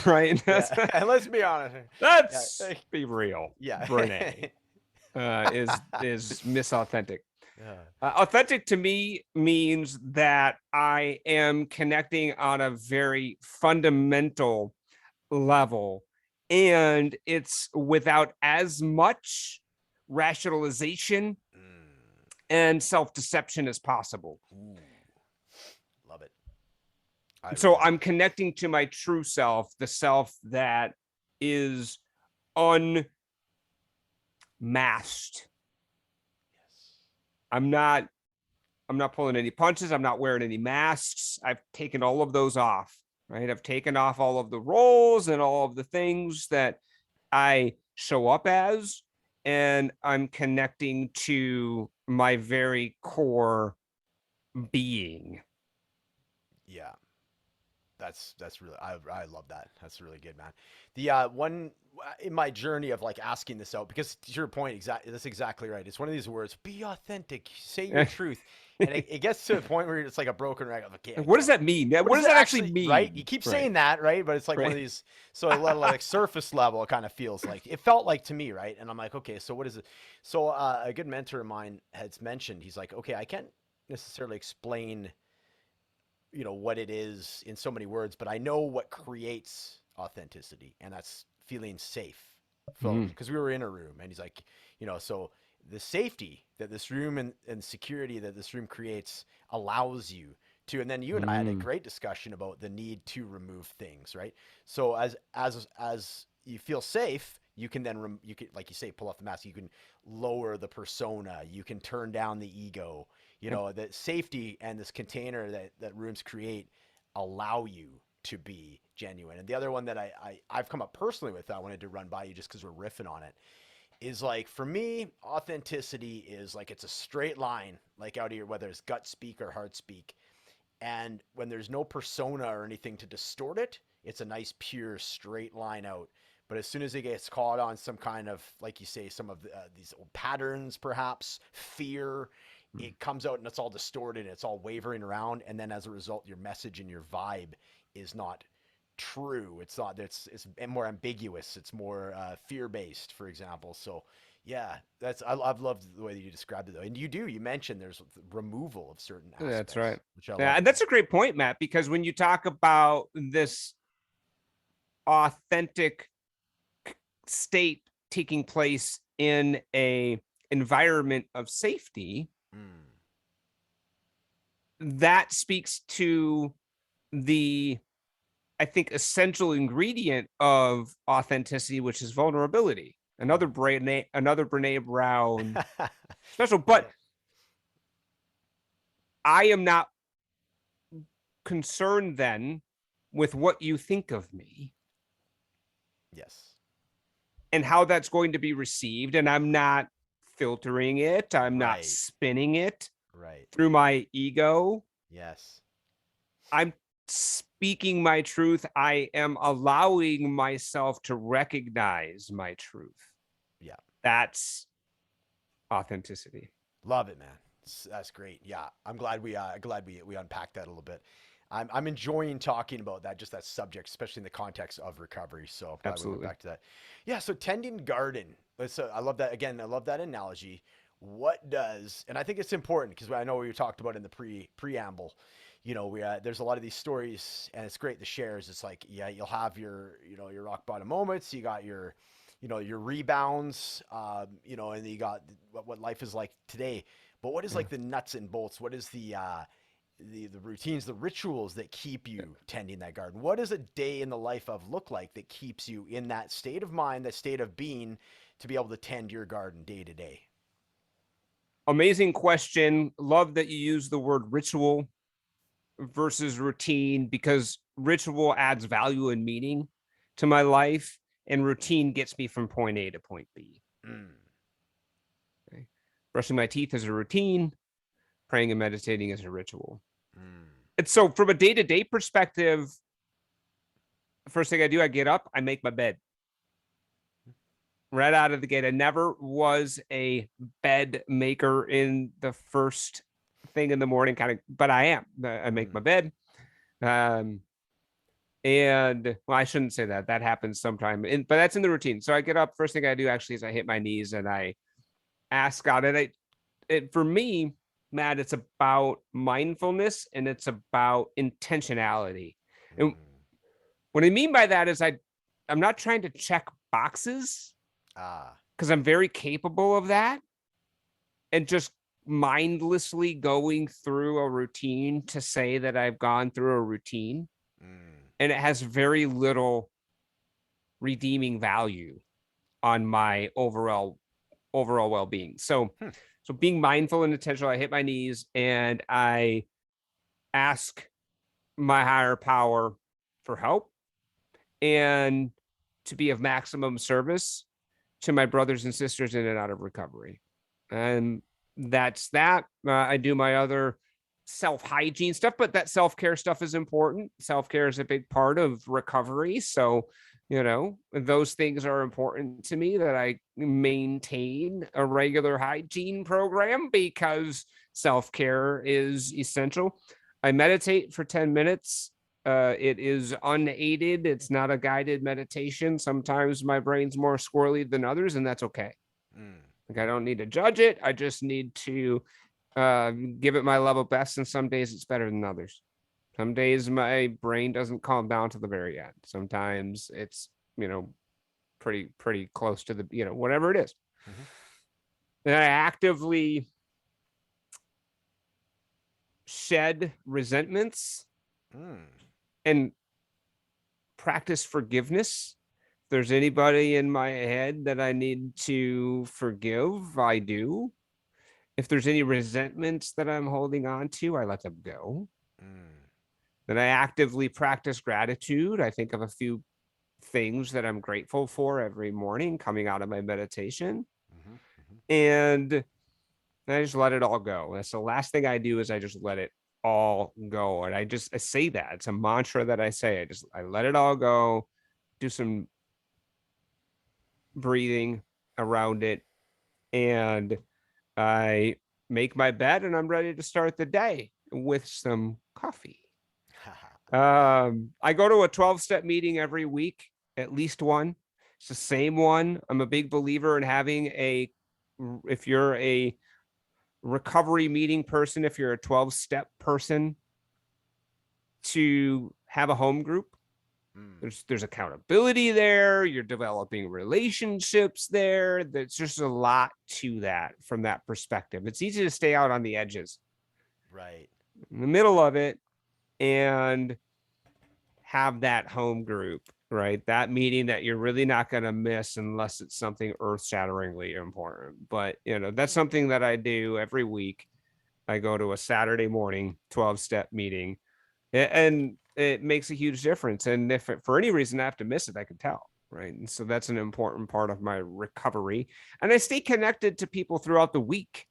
right?
Yeah. And let's be honest.
Let's
Yeah.
be real.
Yeah.
Brene is Miss Authentic.
Yeah.
Authentic to me means that I am connecting on a very fundamental level, and it's without as much rationalization
Mm.
and self-deception as possible.
Ooh. Love it.
So I'm connecting to my true self, the self that is unmasked.
Yes.
I'm not pulling any punches. I'm not wearing any masks. I've taken all of those off, right? I've taken off all of the roles and all of the things that I show up as, and I'm connecting to my very core being.
Yeah. That's really I love that. That's really good, man. The one in my journey of like asking this out, because to your point, exactly, that's exactly right. It's one of these words: be authentic, say your truth, and it gets to a point where it's like a broken record. Okay,
What does that mean? What does that actually mean?
Right? You keep saying that, right? But it's like one of these. So a little like surface level, it kind of feels like it felt like to me, right? And I'm like, okay, so what is it? So a good mentor of mine has mentioned. He's like, okay, I can't necessarily explain what it is in so many words, but I know what creates authenticity, and that's feeling safe. Because we were in a room, and he's like, so the safety that this room and security that this room creates allows you to. And then you and I had a great discussion about the need to remove things, right? So as you feel safe, you can then you can, like you say, pull off the mask. You can lower the persona. You can turn down the ego. That safety and this container that rooms create allow you to be genuine. And the other one that I've come up personally with, I wanted to run by you just because we're riffing on it, is like, for me, authenticity is like, it's a straight line, like out of your, whether it's gut speak or heart speak. And when there's no persona or anything to distort it, it's a nice, pure, straight line out. But as soon as it gets caught on some kind of, like you say, some of these patterns, perhaps fear, it comes out and it's all distorted and it's all wavering around. And then as a result, your message and your vibe is not true. It's not, it's more ambiguous. It's more fear-based, for example. So yeah, I've loved the way that you described it though. And you mentioned there's removal of certain aspects.
That's right.
Which I love.
And that's a great point, Matt, because when you talk about this authentic state taking place in a environment of safety, that speaks to the, I think, essential ingredient of authenticity, which is vulnerability. Another Brene Brown special, but I am not concerned then with what you think of me.
Yes.
And how that's going to be received. And I'm not filtering it. I'm not spinning it through my ego.
Yes.
I'm speaking my truth. I am allowing myself to recognize my truth.
Yeah.
That's authenticity.
Love it, man. That's great. Yeah. I'm glad we unpacked that a little bit. I'm enjoying talking about that, just that subject, especially in the context of recovery. So I'm glad we went back to that. Yeah. So tending garden. I love that. Again, I love that analogy. What does, and I think it's important because I know we talked about in the preamble, there's a lot of these stories, and it's great, the shares. It's like, yeah, you'll have your rock bottom moments. You got your rebounds, and then you got what life is like today. But what is like the nuts and bolts? What is the routines, the rituals that keep you tending that garden? What does a day in the life of look like that keeps you in that state of mind, that state of being, to be able to tend your garden day to day?
Amazing question. Love that you use the word ritual versus routine, because ritual adds value and meaning to my life, and routine gets me from point A to point B. Okay. Brushing my teeth is a routine. Praying and meditating is a ritual. And so from a day-to-day perspective, the first thing I do, I get up, I make my bed. right out of the gate. I never was a bed maker in the first thing in the morning, kind of, but I am. I make my bed. And well, I shouldn't say that. That happens sometime, but that's in the routine. So I get up. First thing I do actually is I hit my knees and I ask God. And for me, Matt, it's about mindfulness and it's about intentionality. And what I mean by that is I'm not trying to check boxes because I'm very capable of that, and just mindlessly going through a routine to say that I've gone through a routine. And it has very little redeeming value on my overall well-being. So being mindful and intentional, I hit my knees and I ask my higher power for help and to be of maximum service to my brothers and sisters in and out of recovery. And that's that. I do my other self-hygiene stuff, but that self-care stuff is important. Self-care is a big part of recovery. So, those things are important to me, that I maintain a regular hygiene program because self-care is essential. I meditate for 10 minutes. It is unaided. It's not a guided meditation. Sometimes my brain's more squirrely than others, and that's okay. Like, I don't need to judge it. I just need to give it my level best. And some days it's better than others. Some days my brain doesn't calm down to the very end. Sometimes it's, pretty close to the, whatever it is. And I actively shed resentments and practice forgiveness. If there's anybody in my head that I need to forgive, I do. If there's any resentments that I'm holding on to, I let them go. Then I actively practice gratitude. I think of a few things that I'm grateful for every morning coming out of my meditation. And I just let it all go. That's the last thing I do, is I just let it all go. And I say that. It's a mantra that I say. I let it all go, do some breathing around it, and I make my bed and I'm ready to start the day with some coffee. I go to a 12-step meeting every week, at least one. It's the same one. I'm a big believer in having if you're a recovery meeting person, if you're a 12-step person, to have a home group. There's accountability there. You're developing relationships there. There's just a lot to that from that perspective. It's easy to stay out on the edges,
right,
in the middle of it, and have that home group, right? That meeting that you're really not going to miss unless it's something earth-shatteringly important. But, that's something that I do every week. I go to a Saturday morning 12-step meeting, and it makes a huge difference. And if for any reason I have to miss it, I can tell, right? And so that's an important part of my recovery. And I stay connected to people throughout the week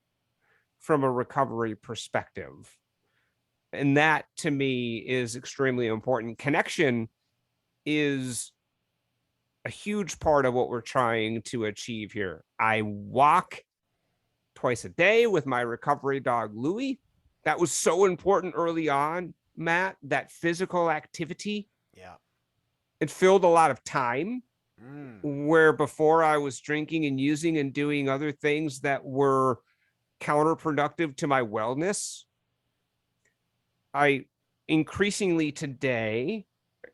from a recovery perspective. And that, to me, is extremely important. Connection is a huge part of what we're trying to achieve here. I walk twice a day with my recovery dog, Louie. That was so important early on, Matt, that physical activity.
Yeah.
It filled a lot of time where before I was drinking and using and doing other things that were counterproductive to my wellness. I increasingly today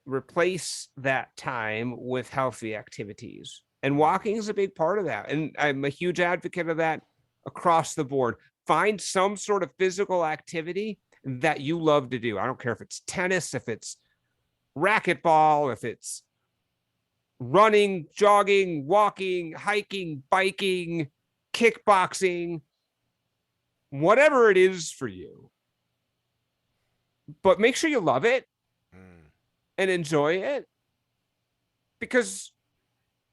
replace that time with healthy activities, and walking is a big part of that. And I'm a huge advocate of that across the board. Find some sort of physical activity that you love to do. I don't care if it's tennis, if it's racquetball, if it's running, jogging, walking, hiking, biking, kickboxing, whatever it is for you. But make sure you love it and enjoy it, because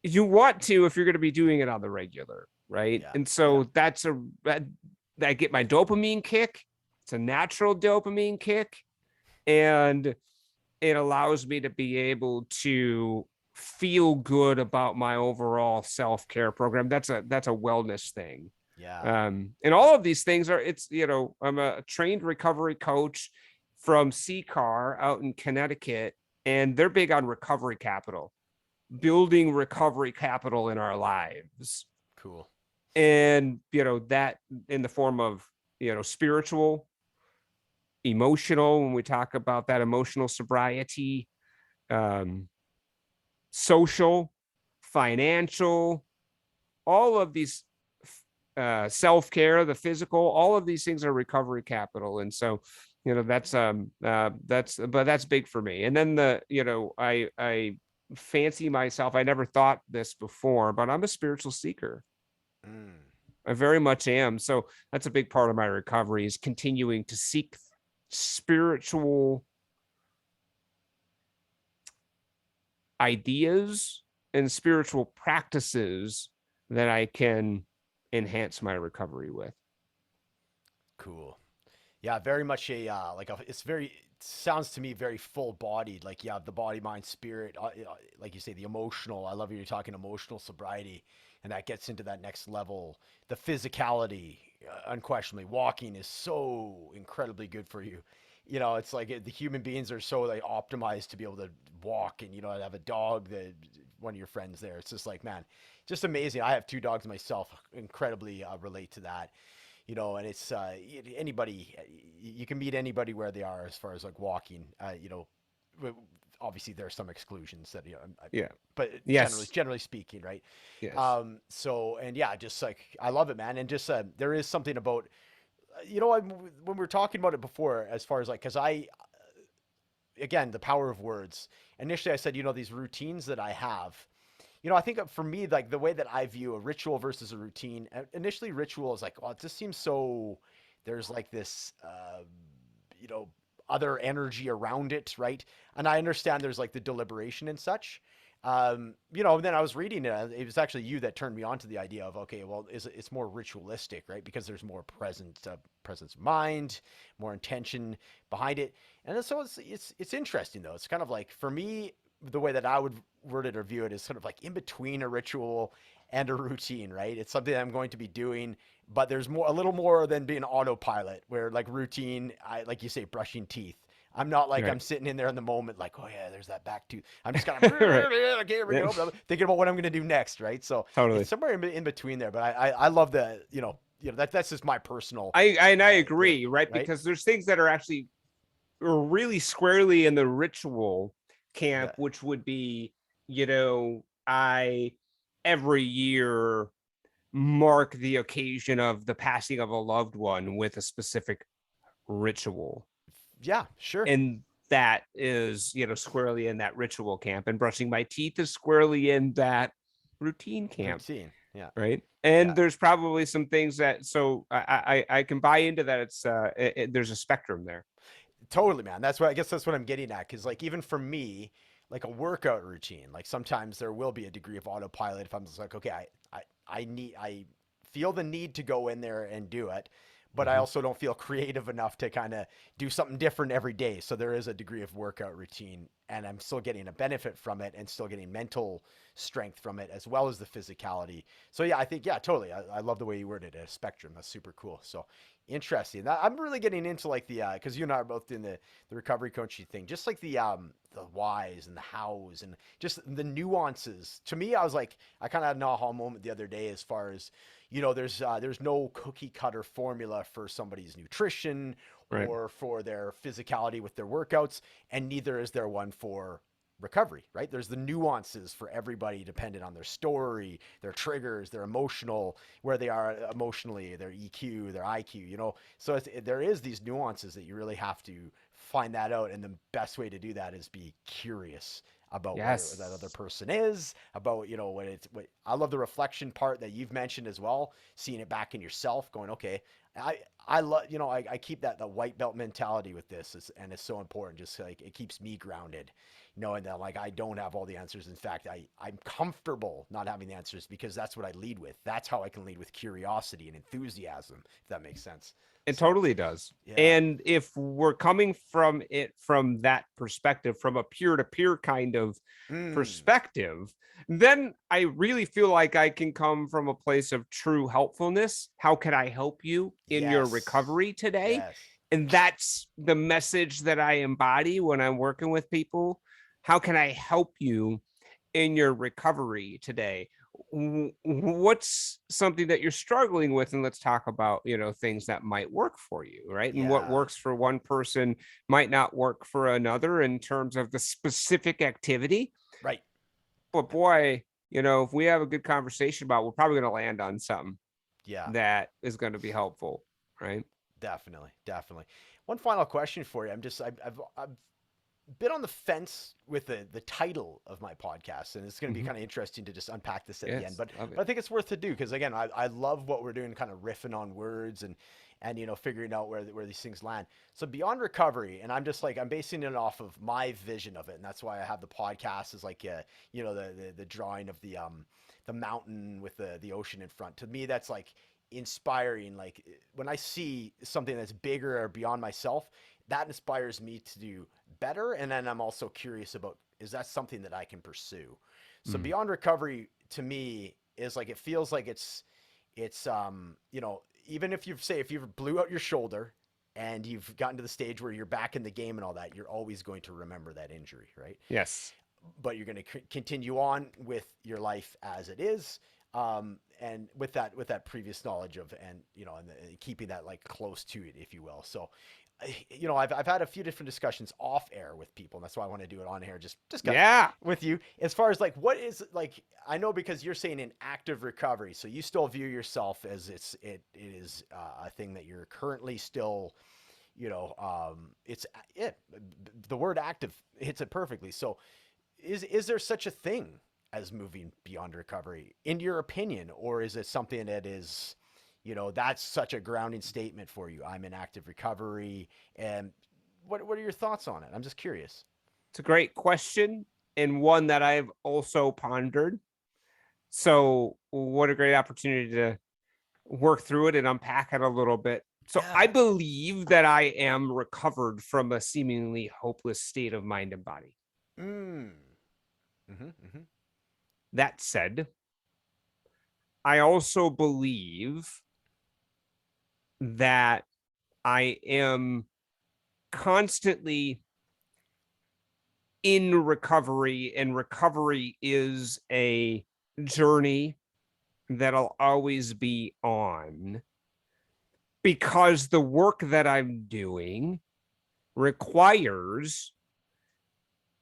you want to if you're going to be doing it on the regular, right? Yeah. And so I get my dopamine kick. It's a natural dopamine kick, and it allows me to be able to feel good about my overall self-care program. That's a wellness thing.
Yeah.
And all of these things are, it's, I'm a trained recovery coach from CCAR out in Connecticut, and they're big on recovery capital, building recovery capital in our lives.
Cool.
And, that in the form of, spiritual, emotional, when we talk about that emotional sobriety, social, financial, all of these, self-care, the physical, all of these things are recovery capital. And so, that's big for me. And then I fancy myself, I never thought this before, but I'm a spiritual seeker.
Mm.
I very much am. So that's a big part of my recovery, is continuing to seek spiritual ideas and spiritual practices that I can enhance my recovery with.
Cool. Yeah, very much it's very, sounds to me very full bodied. Like you have the body, mind, spirit, like you say, the emotional. I love you're talking emotional sobriety, and that gets into that next level. The physicality, unquestionably, walking is so incredibly good for you. It's like the human beings are so like optimized to be able to walk, and have a dog that one of your friends there. It's just like, man, just amazing. I have two dogs myself. Incredibly relate to that. And it's anybody, you can meet anybody where they are as far as like walking. Obviously there are some exclusions that
Yeah.
but
Yes.
generally speaking, right?
Yes.
So, and yeah, just like I love it, man. And just there is something about when we were talking about it before, as far as like, because I again, the power of words. Initially, I said, these routines that I have. I think for me, like the way that I view a ritual versus a routine, initially ritual is like, oh, it just seems so, there's like this, you know, other energy around it, right? And I understand there's like the deliberation and such. Then I was reading it. It was actually you that turned me on to the idea of, okay, well, it's more ritualistic, right? Because there's more presence of mind, more intention behind it. And so it's interesting though. It's kind of like, for me, the way that I would word it or view it is sort of like in between a ritual and a routine, right? It's something I'm going to be doing, but there's a little more than being autopilot, where like routine, like you say, brushing teeth. I'm not like
Right.
I'm sitting in there in the moment, like, oh yeah, there's that back tooth. I'm just kind
Right.
of, okay, here we
Yeah.
go, thinking about what I'm gonna do next, right? So it's
Totally.
somewhere in between there. But I love the, that's just my personal,
I
the
agree, right?
right,
Because there's things that are actually really squarely in the ritual camp,
the
which would be, I every year mark the occasion of the passing of a loved one with a specific ritual.
yeah, sure,
And that is, squarely in that ritual camp. And brushing my teeth is squarely in that routine camp,
routine, yeah,
right? And
yeah.
there's probably some things that, so I can buy into that. It's there's a spectrum there.
Totally, man. That's what I guess that's what I'm getting at. Because like even for me, like a workout routine, like sometimes there will be a degree of autopilot if I'm just like, okay, I feel the need to go in there and do it, but I
Mhm.
also don't feel creative enough to kind of do something different every day. So there is a degree of workout routine, and I'm still getting a benefit from it, and still getting mental strength from it, as well as the physicality. So yeah, I think yeah, totally. I love the way you worded it. A spectrum. That's super cool. So interesting. I'm really getting into like the because you and I are both in the recovery coaching thing, just like the whys and the hows and just the nuances. To me, I was like, I kind of had an aha moment the other day as far as, there's no cookie cutter formula for somebody's nutrition
Right.
or for their physicality with their workouts, and neither is there one for recovery, right? There's the nuances for everybody dependent on their story, their triggers, their emotional, where they are emotionally, their EQ, their IQ, So there is these nuances that you really have to find that out. And the best way to do that is be curious about where that other
Yes.
person is, about, what I love the reflection part that you've mentioned as well, seeing it back in yourself, going, okay, I love, I keep the white belt mentality with this, and it's so important. Just like it keeps me grounded, knowing that like I don't have all the answers. In fact, I'm comfortable not having the answers, because that's what I lead with. That's how I can lead, with curiosity and enthusiasm, if that makes sense.
It
So
totally does.
yeah,
And if we're coming from it from that perspective, from a peer-to-peer kind of
Mm.
perspective, then I really feel like I can come from a place of true helpfulness. How can I help you in your
Yes.
recovery today?
Yes.
And that's the message that I embody when I'm working with people. How can I help you in your recovery today? What's something that you're struggling with? And let's talk about, things that might work for you, right? And what
Yeah.
works for one person might not work for another in terms of the specific activity.
Right.
But boy, if we have a good conversation about, we're probably going to land on something
Yeah.
that is going to be helpful, right?
Definitely. Definitely. One final question for you. I've been on the fence with the title of my podcast, and it's going to be
Mm-hmm.
kind of interesting to just unpack this at the end.
Yes,
But
love
but
it.
I think it's worth to do because again, I love what we're doing, kind of riffing on words and figuring out where these things land. So beyond recovery, and I'm basing it off of my vision of it, and that's why I have the podcast is like the drawing of the mountain with the ocean in front. To me, that's like inspiring. Like when I see something that's bigger or beyond myself, that inspires me to do better. And then I'm also curious about, is that something that I can pursue? So
Mm.
beyond recovery to me is like, it feels like it's even if you blew out your shoulder and you've gotten to the stage where you're back in the game and all that, you're always going to remember that injury, right?
Yes.
But you're going to continue on with your life as it is, and with that previous knowledge of, and and keeping that like close to it, if you will. So I've had a few different discussions off air with people, and that's why I want to do it on air, just got
Yeah.
with you, as far as like what is like, I know because you're saying in active recovery, so you still view yourself as it is a thing that you're currently still, it's it the word active hits it perfectly. So is there such a thing as moving beyond recovery, in your opinion, or is it something that is, that's such a grounding statement for you? I'm in active recovery, and what are your thoughts on it? I'm just curious.
It's a great question and one that I've also pondered. So, what a great opportunity to work through it and unpack it a little bit. So, I
Yeah.
believe that I am recovered from a seemingly hopeless state of mind and body.
Mm. Mm-hmm, mm-hmm.
That said, I also believe that I am constantly in recovery, and recovery is a journey that I'll always be on because the work that I'm doing requires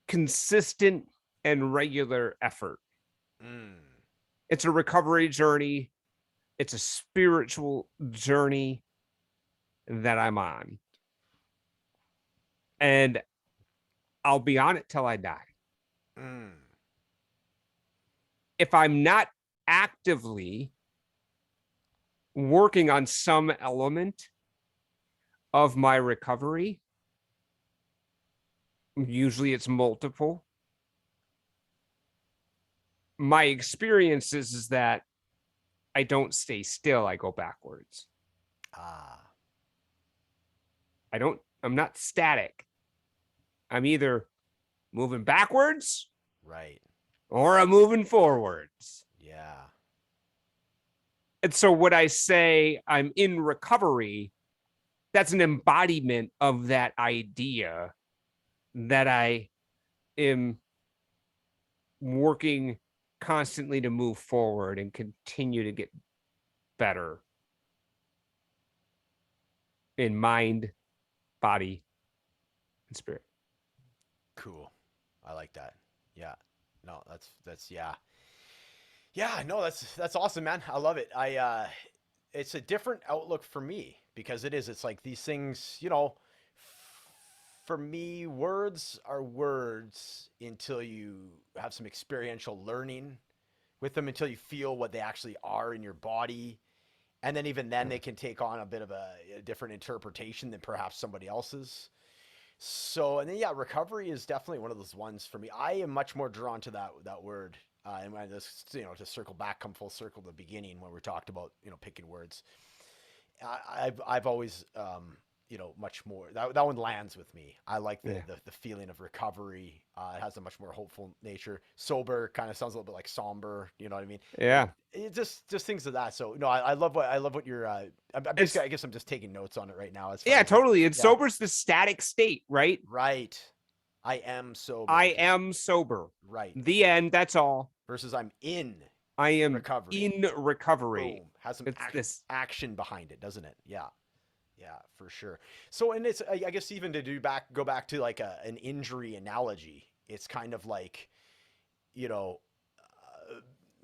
consistent and regular effort.
Mm.
It's a recovery journey, it's a spiritual journey that I'm on. And I'll be on it till I die.
Mm.
If I'm not actively working on some element of my recovery, usually it's multiple. My experience is that I don't stay still, I go backwards.
Ah.
I'm not static. I'm either moving backwards
Right.
or I'm moving forwards.
Yeah.
And so when I say I'm in recovery, that's an embodiment of that idea that I am working constantly to move forward and continue to get better in mind, body, and spirit.
Cool. I like that. Yeah. No, that's yeah. Yeah, no, that's awesome, man. I love it. It's a different outlook for me because it's like these things, for me, words are words until you have some experiential learning with them, until you feel what they actually are in your body. And then even then they can take on a bit of a different interpretation than perhaps somebody else's. So, and then yeah, recovery is definitely one of those ones for me. I am much more drawn to that word. And when this, to circle back, come full circle to the beginning when we talked about, picking words. I've always much more. That one lands with me. I like
Yeah.
the feeling of recovery. It has a much more hopeful nature. Sober kind of sounds a little bit like somber. You know what I mean?
Yeah.
It just things of that. So no, I love what you're. I'm
It's,
basically, I guess I'm just taking notes on it right now as far
yeah,
as
totally. And
yeah,
sober's the static state, right?
right. I am
I
sober. Just
am sober.
right.
The end. That's all.
Versus I'm in
I am
recovery.
in recovery.
Boom. Has some
It's this.
action behind it, doesn't it? Yeah. Yeah, for sure. So, and it's, I guess, even to go back to like an injury analogy, it's kind of like, you know,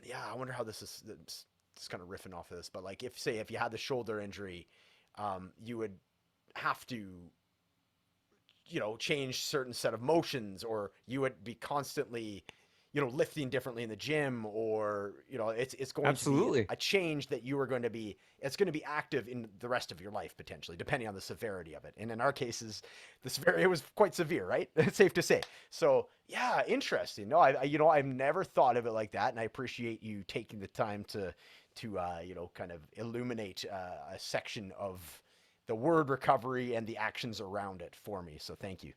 yeah, I wonder how this is, it's kind of riffing off of this, but like if you had the shoulder injury, you would have to, change certain set of motions, or you would be constantly, lifting differently in the gym, or, it's going to be
Absolutely.
a change that you are going to be, it's going to be active in the rest of your life, potentially, depending on the severity of it. And in our cases, the severity, it was quite severe, right? It's safe to say. So yeah, interesting. No, I've never thought of it like that. And I appreciate you taking the time to kind of illuminate a section of the word recovery and the actions around it for me. So thank you.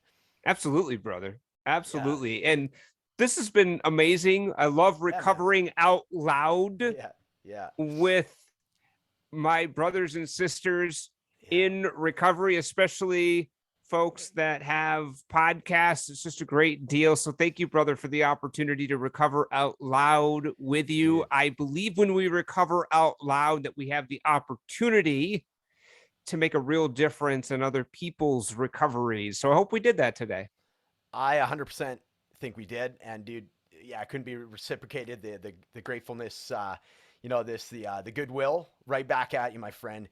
Absolutely, brother.
Yeah.
Absolutely. And this has been amazing. I love
Yeah, man.
recovering out loud
Yeah. Yeah.
with my brothers and sisters
Yeah.
in recovery, especially folks that have podcasts. It's just a great deal. So thank you, brother, for the opportunity to recover out loud with you.
Dude.
I believe when we recover out loud that we have the opportunity to make a real difference in other people's recoveries. So I hope we did that today.
I 100% think we did. And dude, yeah, it couldn't be reciprocated. The gratefulness, the goodwill right back at you, my friend.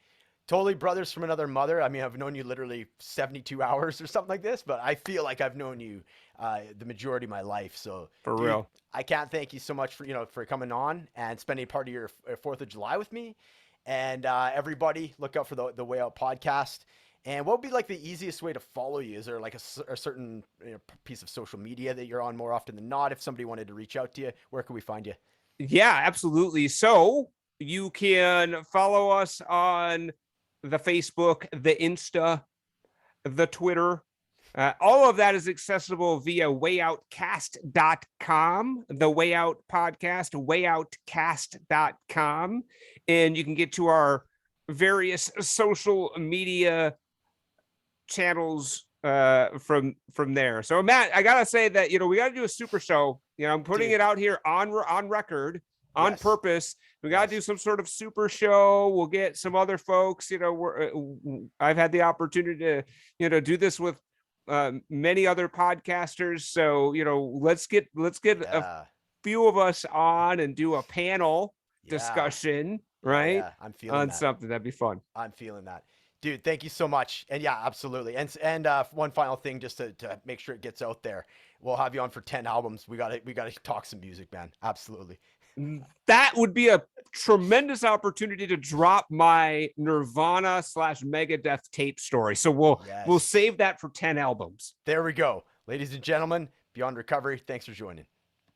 Totally brothers from another mother. I mean, I've known you literally 72 hours or something like this, but I feel like I've known you the majority of my life. So,
For
dude,
real.
I can't thank you so much for coming on and spending part of your 4th of July with me. And everybody, look out for the Way Out podcast. And what would be like the easiest way to follow you? Is there like a certain piece of social media that you're on more often than not? If somebody wanted to reach out to you, where can we find you?
Yeah, absolutely. So you can follow us on the Facebook, the Insta, the Twitter. All of that is accessible via wayoutcast.com, the Way Out podcast, wayoutcast.com. And you can get to our various social media channels from there. So Matt, I gotta say that we got to do a super show. I'm putting it out here on record on purpose. We got to do some sort of super show. We'll get some other folks. I've had the opportunity to do this with many other podcasters. So let's get a few of us on and do a panel discussion, right?
Yeah, I'm feeling
on
that.
something that'd be fun.
I'm feeling that. Dude, thank you so much. And yeah, absolutely. And one final thing, just to make sure it gets out there, we'll have you on for 10 albums. We gotta talk some music, man. Absolutely.
That would be a tremendous opportunity to drop my Nirvana / Megadeth tape story. So we'll save that for 10 albums.
There we go. Ladies and gentlemen, Beyond Recovery, thanks for joining.